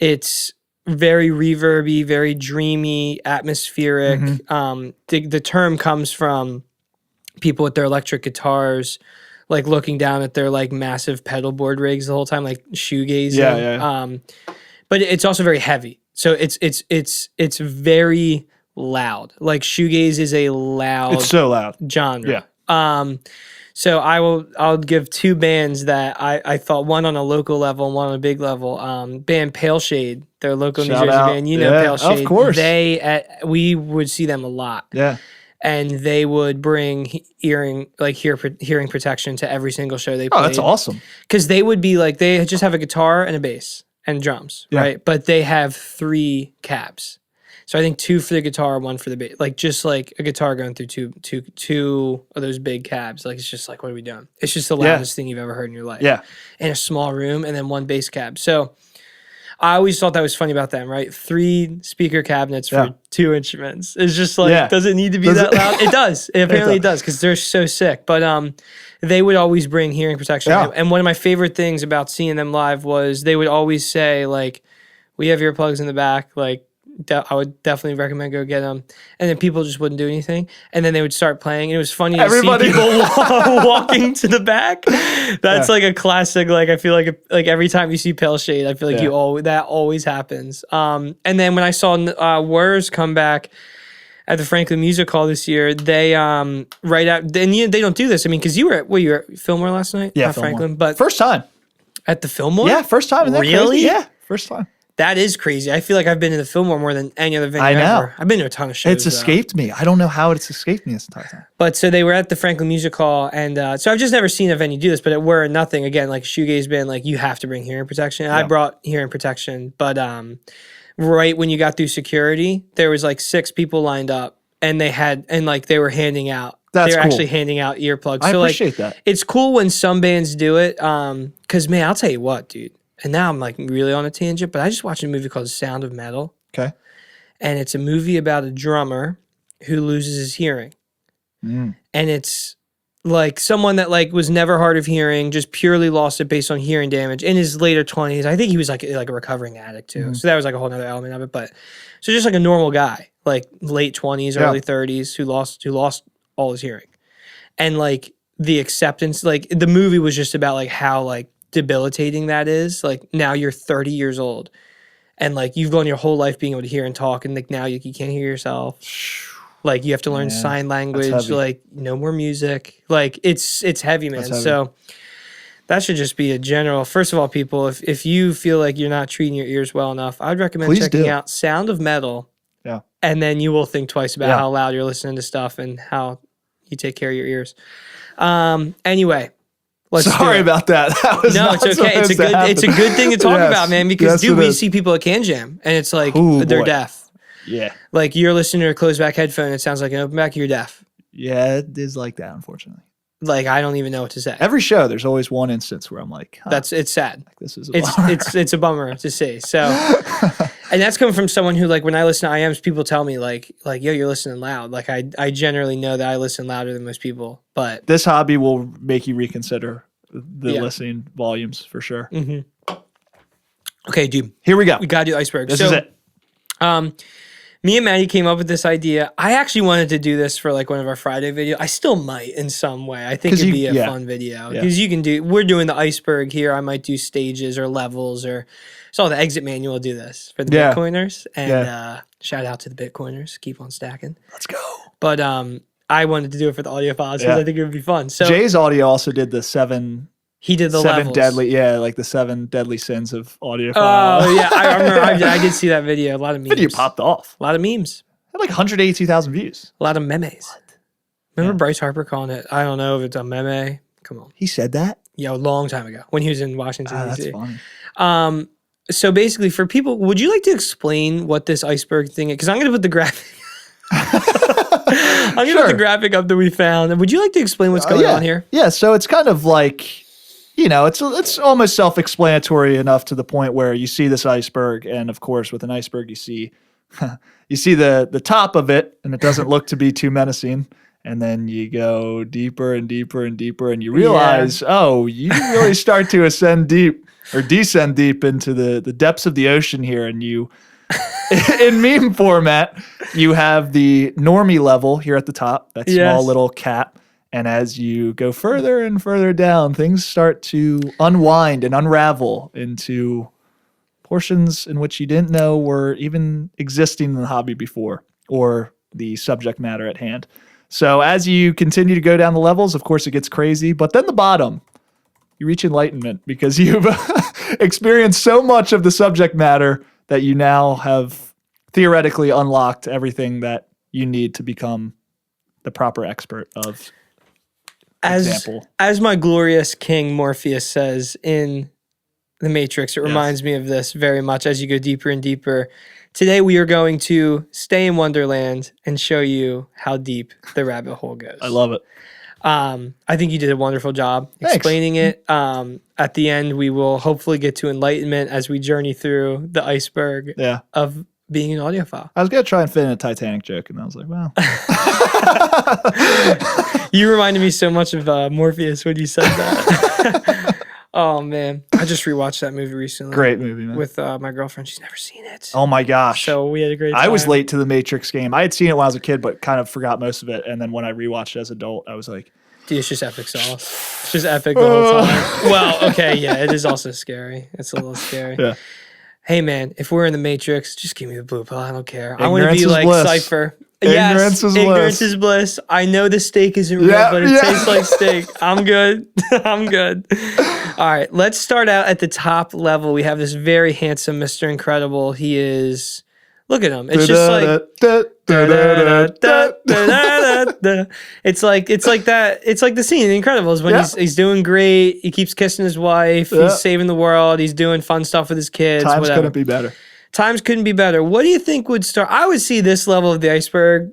It's very reverby, very dreamy, atmospheric. The term comes from people with their electric guitars, like looking down at their like massive pedal board rigs the whole time, like shoegazing. Yeah. But it's also very heavy. So it's very loud. Like shoegaze is a loud. It's so loud. Genre. Yeah. So I'll give two bands that I thought, one on a local level and one on a big level. Band Pale Shade, they're a local New Shout Jersey out. band. You know Pale Shade. Of course. We would see them a lot. Yeah. And they would bring hearing protection to every single show they played. Oh, that's awesome. Because they would be like, they just have a guitar and a bass and drums, right? But they have 3 cabs. So I think 2 for the guitar, 1 for the bass. Like just like a guitar going through two of those big cabs. Like it's just like, what are we doing? It's just the loudest thing you've ever heard in your life. Yeah. In a small room, and then 1 bass cab. So I always thought that was funny about them, right? 3 speaker cabinets for 2 instruments. It's just like, does it need to be that loud? It does. Apparently it does, because they're so sick. But they would always bring hearing protection. Yeah. And one of my favorite things about seeing them live was they would always say, like, we have earplugs in the back, like, I would definitely recommend go get them. And then people just wouldn't do anything. And then they would start playing. And it was funny to see people walking to the back. That's like a classic. Like, I feel like every time you see Pale Shade, I feel like that always happens. And then when I saw Whirrs come back at the Franklin Music Hall this year, they right out. Then they don't do this. I mean, because you were at Fillmore last night. Yeah, not Franklin, but first time at the Fillmore. Yeah, first time. Isn't that really? Crazy? Yeah, first time. That is crazy. I feel like I've been to the Fillmore more than any other venue ever. I've been to a ton of shows. It's escaped me. I don't know how it's escaped me this entire time. But so they were at the Franklin Music Hall, and so I've just never seen a venue do this, but at Were Nothing, again, like shoegaze band, like you have to bring hearing protection. And I brought hearing protection, but right when you got through security, there was like 6 people lined up, and they were handing out. That's They're cool. actually handing out earplugs. I so appreciate that. It's cool when some bands do it, because man, I'll tell you what, dude. And now I'm like really on a tangent, but I just watched a movie called Sound of Metal. Okay. And it's a movie about a drummer who loses his hearing. And it's like someone that like was never hard of hearing, just purely lost it based on hearing damage in his later 20s. I think he was like a recovering addict too. So that was like a whole other element of it. But so just like a normal guy, like late 20s, early 30s, who lost all his hearing. And like the acceptance, like the movie was just about like how like debilitating that is. Like now you're 30 years old and like you've gone your whole life being able to hear and talk, and like now you can't hear yourself. Like you have to learn sign language, like no more music. Like it's heavy, man. So that should just be a general. First of all, people, if you feel like you're not treating your ears well enough, I'd recommend checking out Sound of Metal. Yeah. And then you will think twice about how loud you're listening to stuff and how you take care of your ears. Anyway. Sorry about that. It's okay. It's a good thing to talk about, man, because we see people at Can Jam and it's like they're deaf. Yeah. Like you're listening to a closed back headphone, it sounds like an open back, you're deaf. Yeah, it is like that, unfortunately. Like I don't even know what to say. Every show there's always one instance where I'm like, it's sad. Like, this is a bummer. It's a bummer to see. So and that's coming from someone who, like, when I listen to IEMs, people tell me like, yo, you're listening loud. Like I generally know that I listen louder than most people, but this hobby will make you reconsider the listening volumes for sure. Okay, dude. Here we go. We gotta do Iceberg. This is it. Me and Matty came up with this idea. I actually wanted to do this for like one of our Friday videos. I still might in some way. I think it'd be a fun video because we're doing the Iceberg here. I might do stages or levels or the exit manual do this for the Bitcoiners. And shout out to the Bitcoiners. Keep on stacking. Let's go. But I wanted to do it for the audiophiles because I think it would be fun. So Jay's audio also did the 7. He did the 7 levels. deadly, like the 7 deadly sins of audiophile. Oh yeah, I remember. I did see that video. A lot of memes. Video popped off. A lot of memes. Had like 182,000 views. A lot of memes. What? Remember Bryce Harper calling it? I don't know if it's a meme. Come on. He said that? Yeah, a long time ago when he was in Washington D.C. That's funny. So basically, for people, would you like to explain what this iceberg thing is? Because I'm going to put the graphic. I'm going to put the graphic up that we found. And would you like to explain what's going on here? Yeah. So it's kind of like, it's almost self-explanatory enough to the point where you see this iceberg, and of course, with an iceberg, you see the top of it, and it doesn't look to be too menacing. And then you go deeper and deeper and deeper, and you realize, you really start to ascend deep or descend deep into the depths of the ocean here. And you, in meme format, you have the normie level here at the top, that small little cap. And as you go further and further down, things start to unwind and unravel into portions in which you didn't know were even existing in the hobby before, or the subject matter at hand. So as you continue to go down the levels, of course, it gets crazy. But then the bottom, you reach enlightenment because you've experienced so much of the subject matter that you now have theoretically unlocked everything that you need to become the proper expert of example. As my glorious King Morpheus says in The Matrix, it reminds me of this very much as you go deeper and deeper. Today we are going to stay in Wonderland and show you how deep the rabbit hole goes. I love it. I think you did a wonderful job explaining it. At the end, we will hopefully get to enlightenment as we journey through the iceberg of being an audiophile. I was going to try and fit in a Titanic joke, and I was like, well. You reminded me so much of Morpheus when you said that. Oh, man. I just rewatched that movie recently. Great movie, man. With my girlfriend. She's never seen it. Oh, my gosh. So we had a great time. I was late to the Matrix game. I had seen it when I was a kid, but kind of forgot most of it. And then when I rewatched it as an adult, I was like, dude, it's just epic sauce. It's just epic the whole time. Well, okay, yeah, it is also scary. It's a little scary. Yeah. Hey, man, if we're in the Matrix, just give me the blue pill. I don't care. Ignorance I want to be like bliss. Cypher. Ignorance is bliss. Ignorance is bliss. I know the steak isn't real, but it tastes like steak. I'm good. I'm good. All right, let's start out at the top level. We have this very handsome Mr. Incredible. He is... Look at him. It's just like... It's like that. It's like the scene in The Incredibles when he's doing great. He keeps kissing his wife. He's saving the world. He's doing fun stuff with his kids. Times couldn't be better. Times couldn't be better. What do you think would start? I would see this level of the iceberg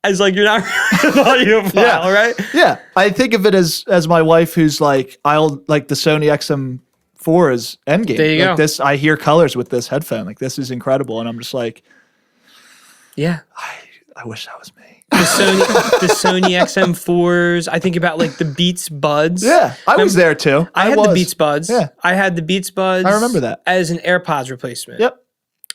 as like you're not an audiophile, right? Yeah, I think of it as my wife who's like, I'll like the Sony XM4 is endgame. There you like go. This, I hear colors with this headphone. Like this is incredible, and I'm just like, yeah. I wish that was me. The Sony XM4s. I think about like the Beats Buds. Yeah, I was there too. I had the Beats Buds. Yeah. I had the Beats Buds. I remember that. As an AirPods replacement. Yep.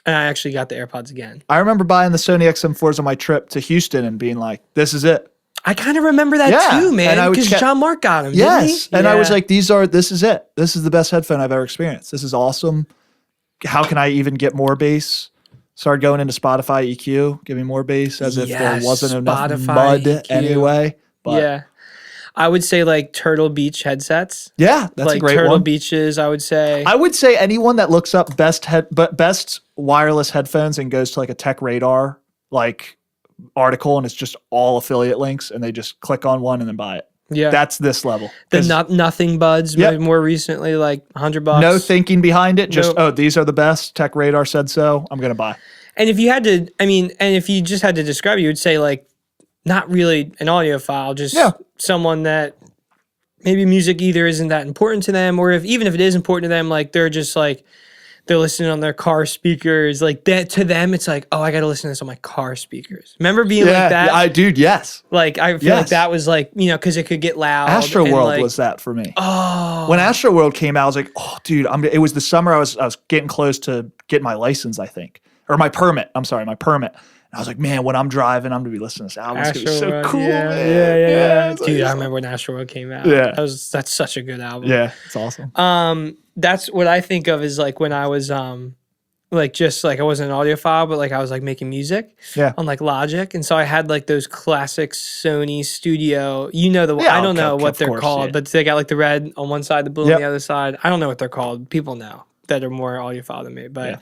And I actually got the AirPods again. I remember buying the Sony XM4s on my trip to Houston and being like, this is it. I kind of remember that too, man. Because John Mark got them, didn't he? And I was like, this is it. This is the best headphone I've ever experienced. This is awesome. How can I even get more bass? Started going into Spotify EQ, give me more bass, as if there wasn't enough mud EQ. Anyway. But yeah. I would say like Turtle Beach headsets. Yeah, that's like a great Turtle one. Beaches, I would say. I would say anyone that looks up best wireless headphones and goes to like a Tech Radar like article and it's just all affiliate links and they just click on one and then buy it. Yeah. That's this level. The Nothing Buds, more recently, like $100. No thinking behind it. Just, these are the best. Tech Radar said so. I'm going to buy. And if you had to, and if you just had to describe it, you would say like, not really an audiophile, just someone that maybe music either isn't that important to them, or even if it is important to them, like they're just like, they're listening on their car speakers. Like that to them, it's like, oh, I got to listen to this on my car speakers. Remember being like that? Yes. Like I feel like that was like, because it could get loud. Astroworld was that for me. Oh. When Astroworld came out, I was like, oh, dude, it was the summer I was getting close to getting my license, I think. Or my permit. I'm sorry, my permit. And I was like, man, when I'm driving, I'm going to be listening to this album. It's going to be so cool, man. Yeah. Dude, I remember when Astroworld came out. Yeah. That's such a good album. Yeah, it's awesome. That's what I think of is like when I was like just like I wasn't an audiophile, but like I was like making music on like Logic. And so I had like those classic Sony Studio, I don't know what they're called, but they got like the red on one side, the blue on the other side. I don't know what they're called. People know that are more audiophile than me. But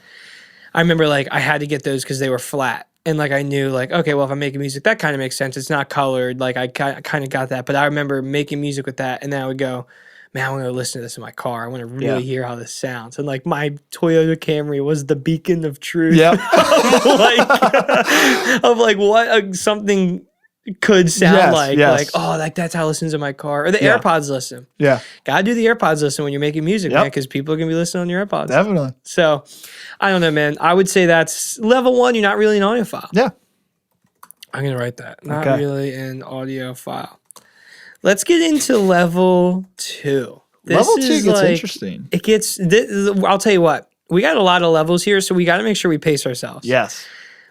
I remember like I had to get those because they were flat. And like I knew like, okay, well if I'm making music, that kind of makes sense. It's not colored. Like I kind of got that. But I remember making music with that and then I would go, man, I want to listen to this in my car. I want to really hear how this sounds. And like my Toyota Camry was the beacon of truth. Yep. of like what something could sound like. Like, oh, like that's how it listens in my car. Or the AirPods listen. Yeah. Gotta do the AirPods listen when you're making music, man, because people are gonna be listening on your AirPods. Definitely. So I don't know, man. I would say that's level 1, you're not really an audiophile. Yeah. I'm gonna write that. Not really an audiophile. Let's get into level 2. Level 2 gets interesting. It gets, I'll tell you what, we got a lot of levels here, so we got to make sure we pace ourselves. Yes.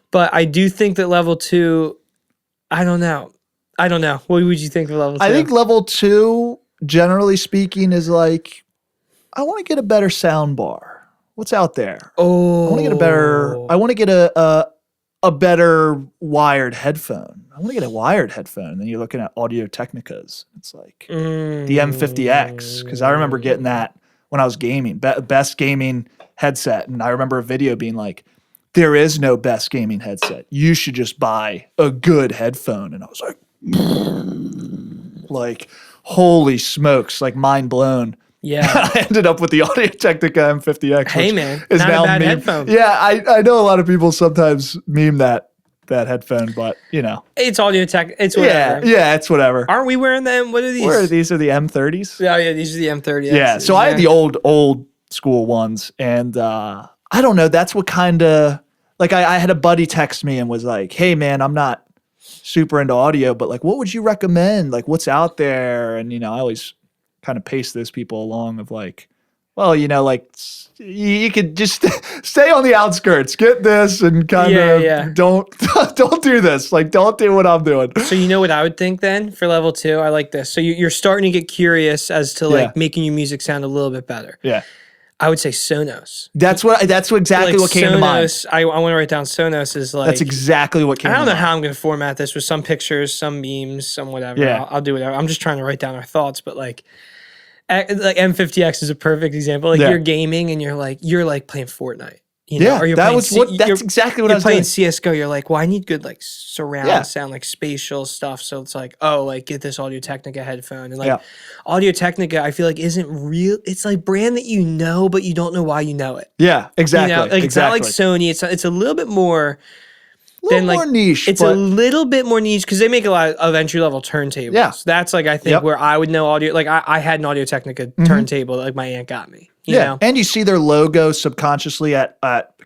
But I do think that level 2, I don't know. What would you think of level 2? I think level 2, generally speaking, is like, I want to get a better sound bar. What's out there? Oh. I want to get a a better wired headphone. I want to get a wired headphone. And then you're looking at Audio Technicas. It's like the M50X, because I remember getting that when I was gaming, best gaming headset. And I remember a video being like, there is no best gaming headset. You should just buy a good headphone. And I was like, holy smokes, like mind blown. Yeah. I ended up with the Audio Technica M50X. Hey, man, is not now a bad meme. headphone. Yeah, I know a lot of people sometimes meme that headphone, but you know. It's Audio Tech. It's whatever. Yeah, it's whatever. Aren't we wearing them? What are these? These are the M30s? Yeah, these are the M30s. Yeah, so I had the old school ones, and I don't know, that's what kind of, like I had a buddy text me and was like, hey man, I'm not super into audio, but like what would you recommend? Like what's out there? And I always kind of pace those people along of like, well, like you could just stay on the outskirts, get this and kind of don't do this. Like don't do what I'm doing. So you know what I would think then for level 2? I like this. So you're starting to get curious as to like making your music sound a little bit better. Yeah. I would say Sonos. That's exactly like what came to mind. I want to write down Sonos is like. That's exactly what came to mind. I don't know how I'm going to format this with some pictures, some memes, some whatever. Yeah. I'll do whatever. I'm just trying to write down our thoughts, but like M50X is a perfect example. Like you're gaming and you're like playing Fortnite. Or you're that's exactly what I was playing doing. CS:GO. You're like, well, I need good like surround sound, like spatial stuff. So it's like, oh, like get this Audio Technica headphone, and like Audio Technica, I feel like isn't real. It's like brand that you know, but you don't know why you know it. Yeah, exactly. Like it's not like Sony. It's a little bit more. More niche. It's a little bit more niche because they make a lot of entry level turntables. Yeah. That's like I think where I would know audio. Like I had an Audio Technica turntable that like my aunt got me. You know? And you see their logo subconsciously at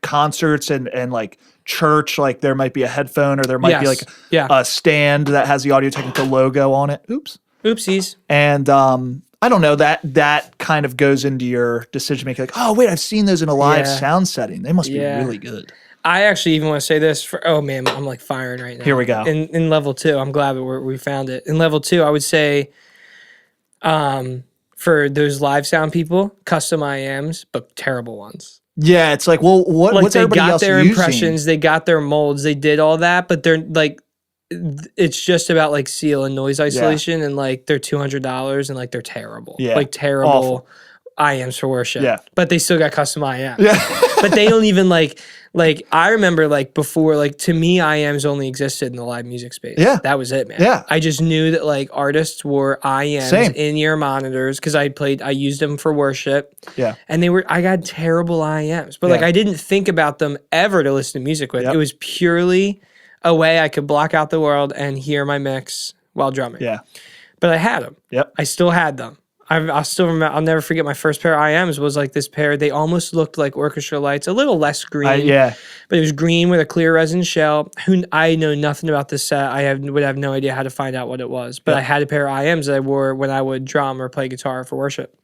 concerts and like church. Like there might be a headphone or there might be like a stand that has the Audio Technica logo on it. Oopsies. And I don't know, that kind of goes into your decision making. Like, oh wait, I've seen those in a live sound setting. They must be really good. I actually even want to say this for, oh man, I'm like firing right now. Here we go. In level 2, I'm glad that we found it. In level 2, I would say, for those live sound people, custom IEMs, but terrible ones. Yeah, it's like, well, what's everybody else using? They got their impressions, they got their molds, they did all that, but they're like, it's just about like seal and noise isolation, and like they're $200, and like they're terrible. Yeah, like terrible. Awful. IEMs for worship. Yeah. But they still got custom IEMs. Yeah. But they don't even like I remember like before, like to me, IEMs only existed in the live music space. Yeah. That was it, man. Yeah. I just knew that like artists wore IEMs in-ear monitors because I used them for worship. Yeah. And I got terrible IEMs. But like I didn't think about them ever to listen to music with. It was purely a way I could block out the world and hear my mix while drumming. Yeah. But I had them. Yep. I still had them. I'll still remember. I'll never forget my first pair of IEMs was like this pair. They almost looked like orchestra lights, a little less green. But it was green with a clear resin shell. I know nothing about this set. Would have no idea how to find out what it was. But I had a pair of IEMs that I wore when I would drum or play guitar for worship.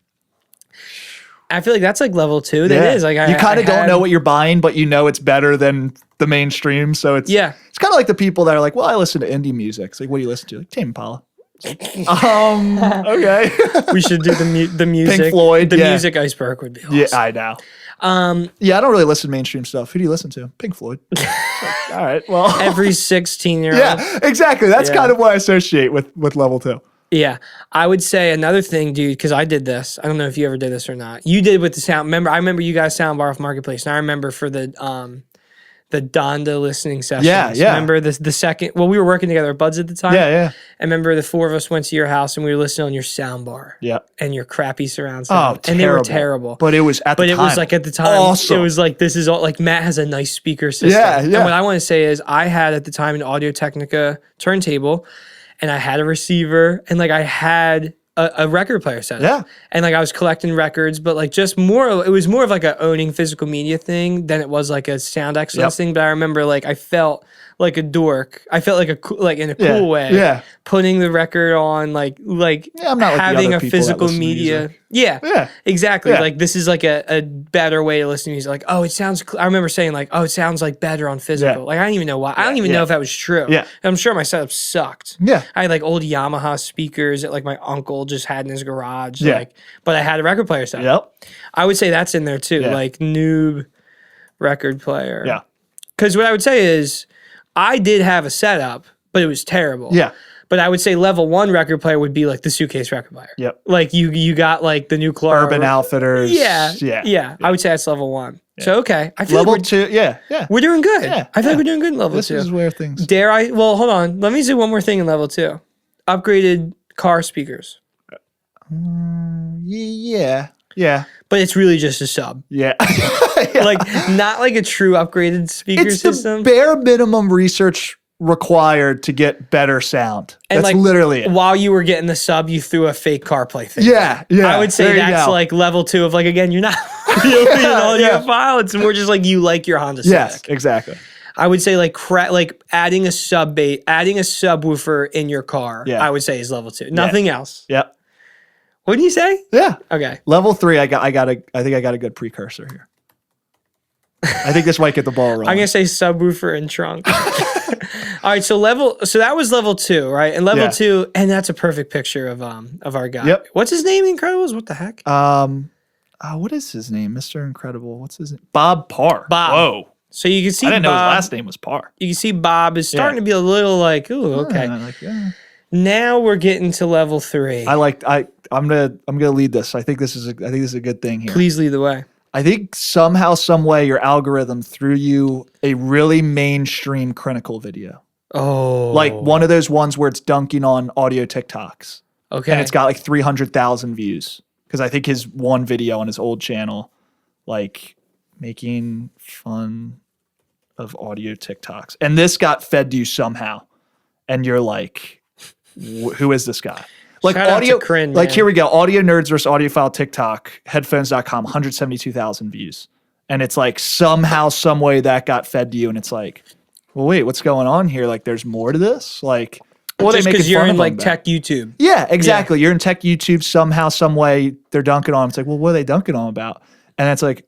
I feel like that's like level 2. That is like you kind of don't know what you're buying, but you know it's better than the mainstream. So it's it's kind of like the people that are like, well, I listen to indie music. It's like, what do you listen to? Like Tame Impala. Okay. We should do the music. Pink Floyd. The music iceberg would be awesome. Yeah, I know. I don't really listen to mainstream stuff. Who do you listen to? Pink Floyd. Like, all right. Well, every 16-year-old. Yeah, exactly. That's kind of what I associate with level 2. Yeah. I would say another thing, dude, because I did this. I don't know if you ever did this or not. You did with the sound. I remember you guys soundbar off Marketplace, and I remember for the Donda listening sessions. Yeah. Remember the second, well, we were working together at Buds at the time. Yeah. I remember the 4 of us went to your house and we were listening on your soundbar. Yeah. And your crappy surround sound. Oh, and they were terrible. But it was at the time. But it was like at the time. Awesome. It was like, this is all, like Matt has a nice speaker system. Yeah. And what I want to say is I had at the time an Audio Technica turntable and I had a receiver and like I had a record player set up. Yeah. And like I was collecting records, but like just more, it was more of like a owning physical media thing than it was like a sound excellence thing. But I remember like I felt like a dork. I felt like in a cool way. Yeah. Putting the record on like I'm not like having the other a people physical that listen to media. music. Yeah. Exactly. Yeah. Like this is like a better way to listen to music. Like, oh, it sounds I remember saying like, oh, it sounds like better on physical. Yeah. Like I don't even know why. I don't even know if that was true. Yeah. I'm sure my setup sucked. Yeah. I had like old Yamaha speakers that like my uncle just had in his garage. Yeah. Like, but I had a record player set. Yep. I would say that's in there too. Yeah. Like noob record player. Yeah. Because what I would say is I did have a setup, but it was terrible. Yeah. But I would say level 1 record player would be like the suitcase record player. Yep. Like you got like the new Clara. Urban Outfitters. Yeah. I would say that's level 1. Yeah. So okay. I feel level like 2. Yeah. We're doing good. Yeah. I feel like we're doing good in level 2. This is where things. Dare I? Well, hold on. Let me do one more thing in level 2. Upgraded car speakers. Yeah. But it's really just a sub. Yeah. Like not like a true upgraded speaker it's system. The bare minimum research required to get better sound. And that's like, literally it. While you were getting the sub, you threw a fake CarPlay thing. Yeah. I would say that's like level 2 of like, again, you're not really an audiophile. It's more just like you like your Honda Civic. Yes, exactly. I would say like adding a subwoofer in your car. Yeah. I would say is level 2. Nothing else. Yep. Wouldn't you say? Yeah. Okay. Level 3, I think I got a good precursor here. I think this might get the ball rolling. I'm gonna say subwoofer and trunk. All right, so that was level 2, right? And level 2, and that's a perfect picture of our guy. Yep. What's his name? Incredibles? What the heck? What is his name? Mr. Incredible. What's his name? Bob Parr. Bob. Whoa. So you can see I didn't know his Bob, last name was Parr. You can see Bob is starting to be a little like, ooh, okay. Now we're getting to level 3. I'm gonna lead this. I think this is a good thing here. Please lead the way. I think somehow, some way, your algorithm threw you a really mainstream critical video. Oh, like one of those ones where it's dunking on audio TikToks. Okay, and it's got like 300,000 views because I think his one video on his old channel, like making fun of audio TikToks, and this got fed to you somehow, and you're like, who is this guy? Like shout audio, Crin, like man. Here we go. Audio nerds versus audiophile TikTok, headphones.com, 172,000 views. And it's like somehow, some way that got fed to you. And it's like, well, wait, what's going on here? Like there's more to this? Like, well, just because you're in like tech YouTube. Yeah, exactly. Yeah. You're in tech YouTube somehow, some way they're dunking on. It's like, well, what are they dunking on about? And it's like,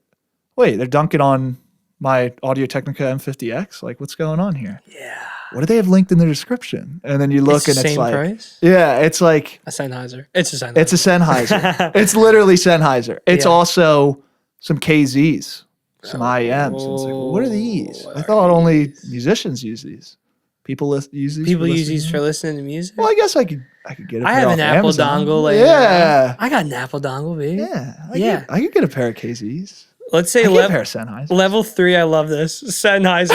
wait, they're dunking on my Audio Technica M50X? Like, what's going on here? Yeah. What do they have linked in the description? And then you look and it's like, price? Yeah, it's like a Sennheiser. It's a Sennheiser. It's a Sennheiser. It's literally Sennheiser. It's also some KZs, some IEMs. And it's like, well, what are these? I thought only musicians use these. People use these. People use these for listening to music. Well, I guess I could get a pair. I have an Apple Amazon. dongle. Yeah, I got an Apple dongle, baby. Yeah, I could get a pair of KZs. Let's say a pair of Sennheisers. Level 3. I love this Sennheiser.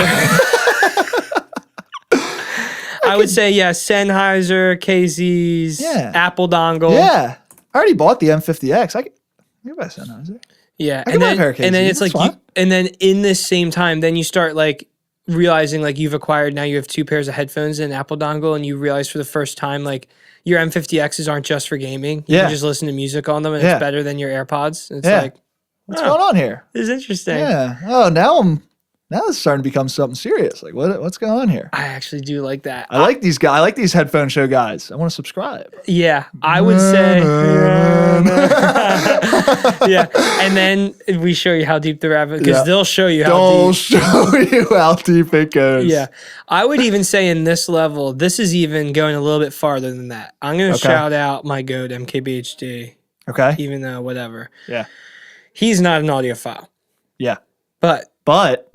I would say, Sennheiser, KZs, Apple dongle. Yeah. I already bought the M50X. I could buy a Sennheiser. Yeah. And then it's like, and then in this same time, then you start like realizing like you've acquired, now you have 2 pairs of headphones and an Apple dongle, and you realize for the first time, like your M50Xs aren't just for gaming. You can just listen to music on them, and it's better than your AirPods. It's like, what's going on here? This is interesting. Yeah. Oh, now it's starting to become something serious. Like, what's going on here? I actually do like that. I like these guys. I like these headphone show guys. I want to subscribe. Yeah, I would say. Yeah, and then we show you how deep the rabbit, because they'll show you how deep it goes. Yeah, I would even say in this level, this is even going a little bit farther than that. I'm going to shout out my goat, MKBHD. Okay. Even though whatever. Yeah. He's not an audiophile. Yeah. But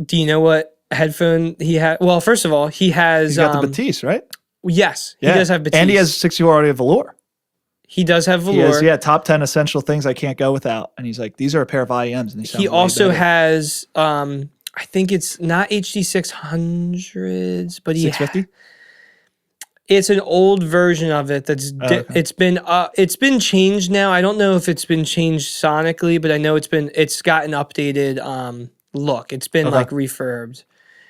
do you know what headphone he has? Well, first of all, he's got the Batiste, right? Yes, he does have Batiste. And he has 64 audio velour. He does have velour. He has, top 10 essential things I can't go without. And he's like, these are a pair of IEMs. And he also has, I think it's not HD 600s, but 650? It's an old version of it that's it's been changed now. I don't know if it's been changed sonically, but I know it's got an updated look. It's been like refurbed.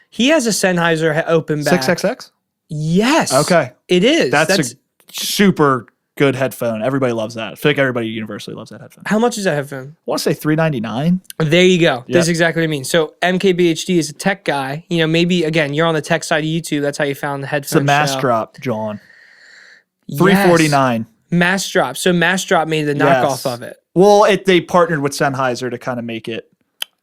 He has a Sennheiser open back. 6XX? Yes. Okay. It is. That's a super good headphone. Everybody loves that. I feel like everybody universally loves that headphone. How much is that headphone? I want to say $399. There you go. Yep. That's exactly what I mean. So MKBHD is a tech guy. You know, maybe again, you're on the tech side of YouTube. That's how you found the headphone. It's a Mass Drop, John. $349. Mass Drop. So Mass Drop made the knockoff of it. Well, they partnered with Sennheiser to kind of make it.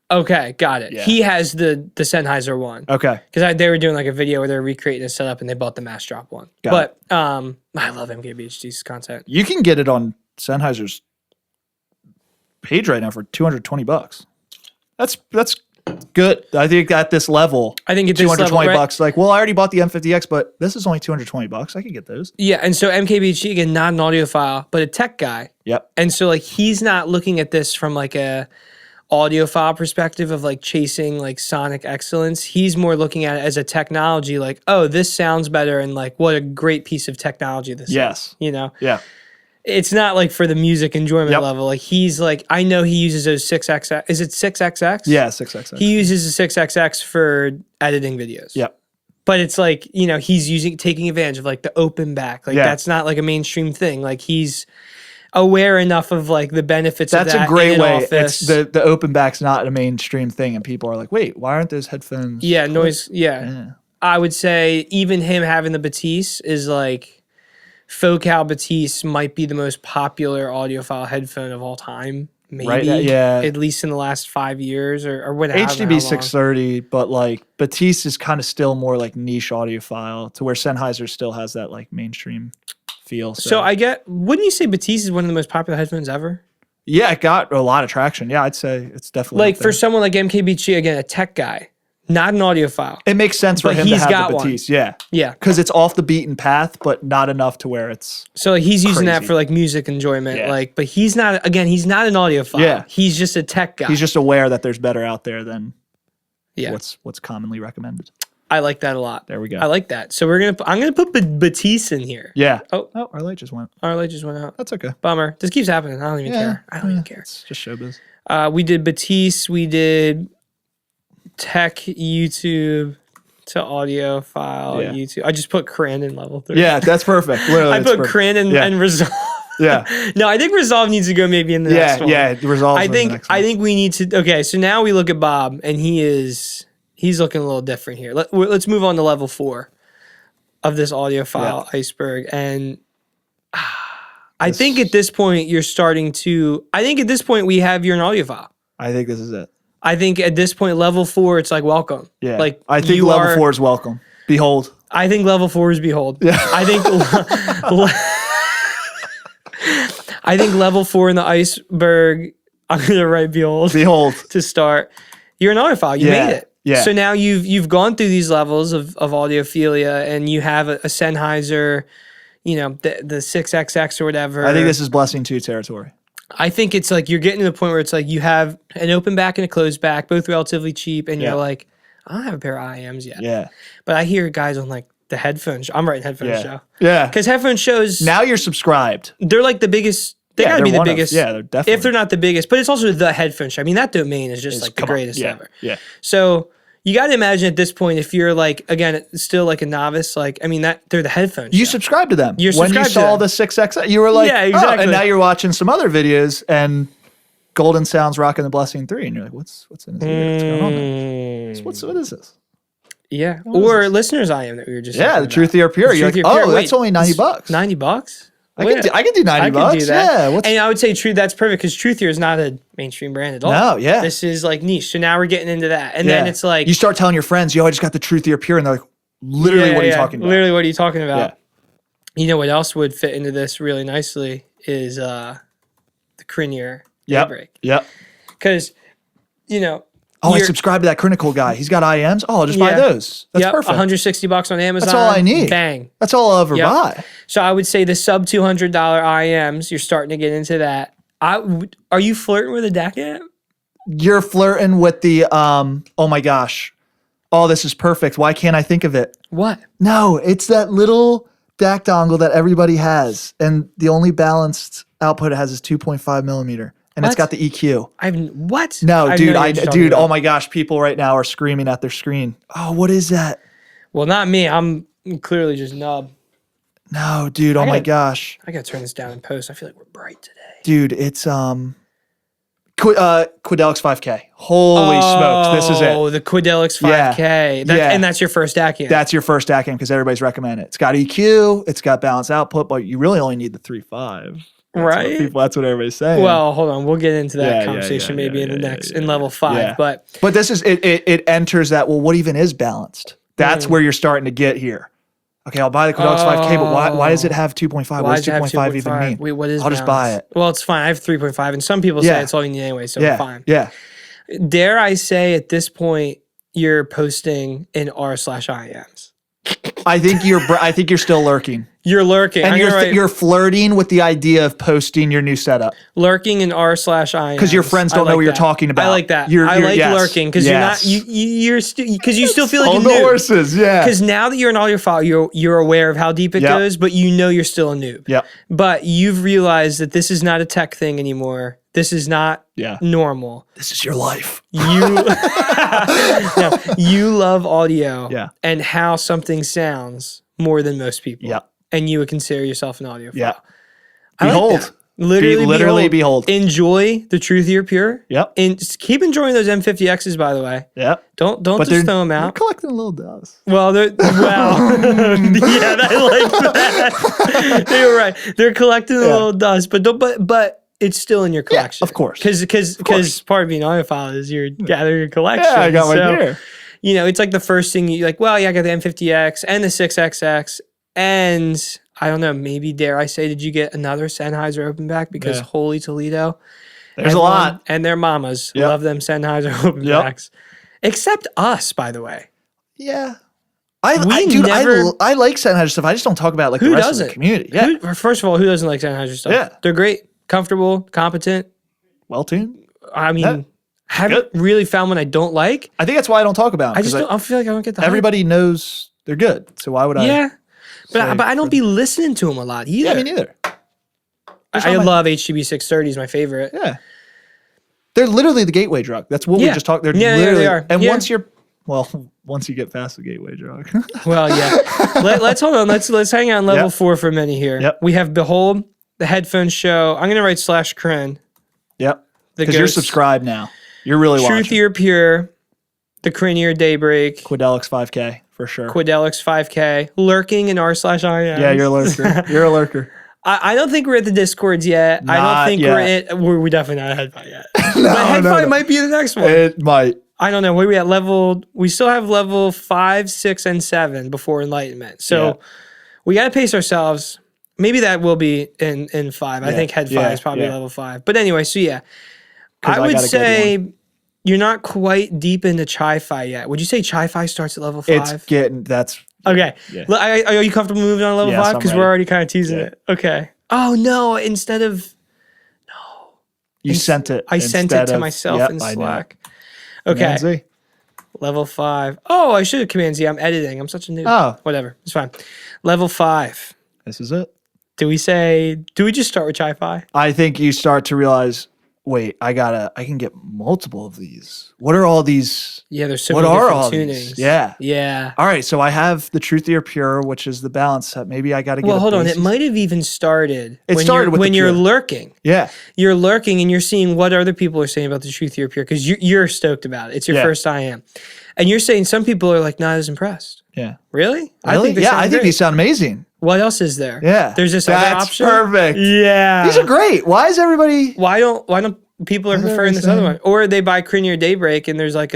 Okay, got it. Yeah. He has the Sennheiser one. Okay. Because they were doing like a video where they're recreating a setup and they bought the Mass Drop one. But I love MKBHD's content. You can get it on Sennheiser's page right now for $220. That's good. I think at this level, I think at this level, right? $220. Like, well, I already bought the M50X, but this is only $220. I can get those. Yeah, and so MKBHD, again, not an audiophile, but a tech guy. Yep. And so like he's not looking at this from like a audiophile perspective of like chasing like sonic excellence. He's more looking at it as a technology, like, oh, this sounds better, and like what a great piece of technology this is. You know? Yeah. It's not like for the music enjoyment level. Like he's like, I know he uses those 6XX. Is it 6XX? Yeah, 6XX. He uses a 6XX for editing videos. Yep. But it's like, you know, he's taking advantage of like the open back. Like that's not like a mainstream thing. Like he's aware enough of like the benefits of that. That's a great way. Office. It's the open back's not a mainstream thing, and people are like, wait, why aren't those headphones? Yeah, noise. Yeah. I would say even him having the Batiste is like, Focal Batiste might be the most popular audiophile headphone of all time. Maybe. Right? Yeah. At least in the last 5 years or whatever. HDB 630, but like Batiste is kind of still more like niche audiophile, to where Sennheiser still has that like mainstream feel. So wouldn't you say Batiste is one of the most popular headphones ever? Yeah, it got a lot of traction. Yeah, I'd say it's definitely like for someone like MKBG, again, a tech guy, not an audiophile. It makes sense for him to have the Batiste. Yeah. Yeah. Because it's off the beaten path, but not enough to where it's so like he's using that for like music enjoyment. Yeah. Like, but he's not an audiophile. Yeah. He's just a tech guy. He's just aware that there's better out there than yeah. what's commonly recommended. I like that a lot. There we go. I like that. So I'm gonna put Batiste in here. Yeah. Oh, our light just went. Our light just went out. That's okay. Bummer. This keeps happening. I don't even care. I don't even care. It's just showbiz. We did Batiste. We did tech YouTube to audiophile YouTube. I just put Crandon level 3. Yeah, that's perfect. Literally, I put Crandon and Resolve. Yeah. No, I think Resolve needs to go maybe in the next one. Yeah, Resolve. I think we need to. Okay, so now we look at Bob, and he's looking a little different here. Let's move on to level 4 of this audiophile iceberg, and I think at this point you're starting to. I think at this point you're an audiophile. I think this is it. I think at this point, level 4, it's like welcome. Yeah. Like I think level 4 is welcome. Behold. I think level 4 is behold. Yeah. I think level 4 in the iceberg, I'm gonna write behold. Behold. To start. You're an audiophile. You made it. Yeah. So now you've gone through these levels of audiophilia, and you have a Sennheiser, you know, the 6XX or whatever. I think this is blessing 2 territory. I think it's like you're getting to the point where it's like you have an open back and a closed back, both relatively cheap, and you're like, I don't have a pair of IEMs yet. Yeah. But I hear guys on like the headphone show. I'm writing headphone show. Yeah. Because headphone shows. Now you're subscribed. They're like the biggest. They gotta be the biggest. They're definitely. If they're not the biggest, but it's also the headphone show. I mean, that domain is just like the greatest ever. Yeah. So you got to imagine at this point, if you're like, again, still like a novice, like, I mean, they're the headphones. You subscribe to them. When you saw the 6X, you were like, yeah, exactly. And now you're watching some other videos, and Golden Sound's rocking the Blessing 3, and you're like, what's in this video? What's going on there? What is this? Yeah. Or listeners IM that we were just the Truthy or Pure. You're like, that's only $90. $90? I can do $90. I can do that. Yeah. And I would say that's perfect, because Truthier is not a mainstream brand at all. No, yeah. This is like niche. So now we're getting into that. And then it's like, you start telling your friends, yo, I just got the Truthy or Pure, and they're like, literally, what are you talking about? Literally, what are you talking about? Yeah. You know what else would fit into this really nicely is the Crinier Daybreak. Yep. Because, you know, I subscribe to that Critical guy. He's got IEMs. Oh, I'll just buy those. That's perfect. $160 on Amazon. That's all I need. Bang. That's all I'll ever buy. So I would say the sub $200 IEMs, you're starting to get into that. Are you flirting with a DAC amp? You're flirting with the, oh my gosh. Oh, this is perfect. Why can't I think of it? What? No, it's that little DAC dongle that everybody has. And the only balanced output it has is 2.5 millimeter. And it's got the EQ. What? No, dude, oh my gosh, people right now are screaming at their screen. Oh, what is that? Well, not me. I'm clearly just nub. No, dude, my gosh. I gotta turn this down in post. I feel like we're bright today. Dude, it's Quidelix 5K. Holy smokes, this is it. Oh, the Quidelix 5K. And that's your first DAC amp. That's your first DAC amp because everybody's recommending it. It's got EQ, it's got balanced output, but you really only need the 3.5. Right? That's what everybody's saying. Well, hold on. We'll get into that conversation maybe in the next, in level 5. Yeah. But this is, it enters that, well, what even is balanced? That's where you're starting to get here. Okay, I'll buy the Quidelix 5K, but why does it have 2.5? What does 2.5 even mean? Wait, what is I'll just buy it. Well, it's fine. I have 3.5, and some people say it's all you need anyway, so fine. Yeah. Dare I say at this point, you're posting in r/IEMs. I think you're still lurking. You're lurking. And you're flirting with the idea of posting your new setup. Lurking in r/IEMs. Because your friends don't know what you're talking about. I like that. I like lurking because you're because you still feel like you're a noob. Horses, yeah. Because now that you're an audiophile, you're aware of how deep it goes, but you know you're still a noob. Yep. But you've realized that this is not a tech thing anymore. This is not normal. This is your life. You love audio and how something sounds more than most people. Yep. And you would consider yourself an audiophile. Yeah. Behold. Like literally behold. Enjoy the truth you're pure. Yep. And just keep enjoying those M50Xs, by the way. Yep. Don't just throw them out. They're collecting a little dust. Well, yeah, I like that. You're right. They're collecting a little dust, but it's still in your collection. Yeah, of course. Because part of being an audiophile is you're gathering your collection. Yeah, I got one here. You know, it's like the first thing you like, well, yeah, I got the M50X and the 6XX. And I don't know, maybe dare I say, did you get another Sennheiser open back? Because holy Toledo. There's a lot. And their mamas love them Sennheiser open backs. Except us, by the way. Yeah. I like Sennheiser stuff. I just don't talk about like the rest of the community. Yeah. First of all, who doesn't like Sennheiser stuff? Yeah. They're great, comfortable, competent. Well-tuned. I mean, haven't really found one I don't like. I think that's why I don't talk about them. I feel like I don't get the everybody knows they're good. So why would I? Yeah. But I don't be listening to them a lot either. Yeah, me neither. I love HTB 630 is my favorite. Yeah. They're literally the gateway drug. That's what we just talked. They're literally, they are. And once you get past the gateway drug. Well, yeah. Let's hold on. Let's hang out on level 4 for a minute here. Yep. We have Behold, the headphone show. I'm gonna write /Kren. Yep. Because you're subscribed now. You're really watching. Truth You're Pure, the Cranier Daybreak. Quidelix 5K. For sure. Quidelix 5K. Lurking in r/IEMs. Yeah, you're a lurker. You're a lurker. I don't think we're at the Discords yet. I don't think we're definitely not at Headfi yet. But Headfi might be the next one. It might. I don't know. Where we at we still have level 5, 6, and 7 before Enlightenment. So we got to pace ourselves. Maybe that will be in 5. I think Headfi is probably level 5. But anyway, so yeah. I would say you're not quite deep into Chi-Fi yet. Would you say Chi-Fi starts at level 5? Okay. Yeah. Are you comfortable moving on to level 5? Because we're already kind of teasing it. Okay. Oh, no. You sent it. I sent it to myself in Slack. Okay. Level 5. Oh, I should have Command Z. I'm editing. I'm such a noob. Oh. Whatever. It's fine. Level 5. This is it. Do we just start with Chi-Fi? I think you start to realize, wait, I can get multiple of these. What are all these? Yeah, there's so many different tunings. Yeah. Yeah. All right, so I have the Truth You're Pure, which is the balance set. Maybe I got to get hold on. It might have even started when you're lurking. Yeah. You're lurking and you're seeing what other people are saying about the Truth You're Pure because you're stoked about it. It's your first IEM. And you're saying some people are like not as impressed. Yeah. Really? I think these sound amazing. What else is there? Yeah. There's this other option. That's perfect. Yeah. These are great. Why is everybody? Why don't people are preferring this other one? Or they buy Cranier Daybreak and there's like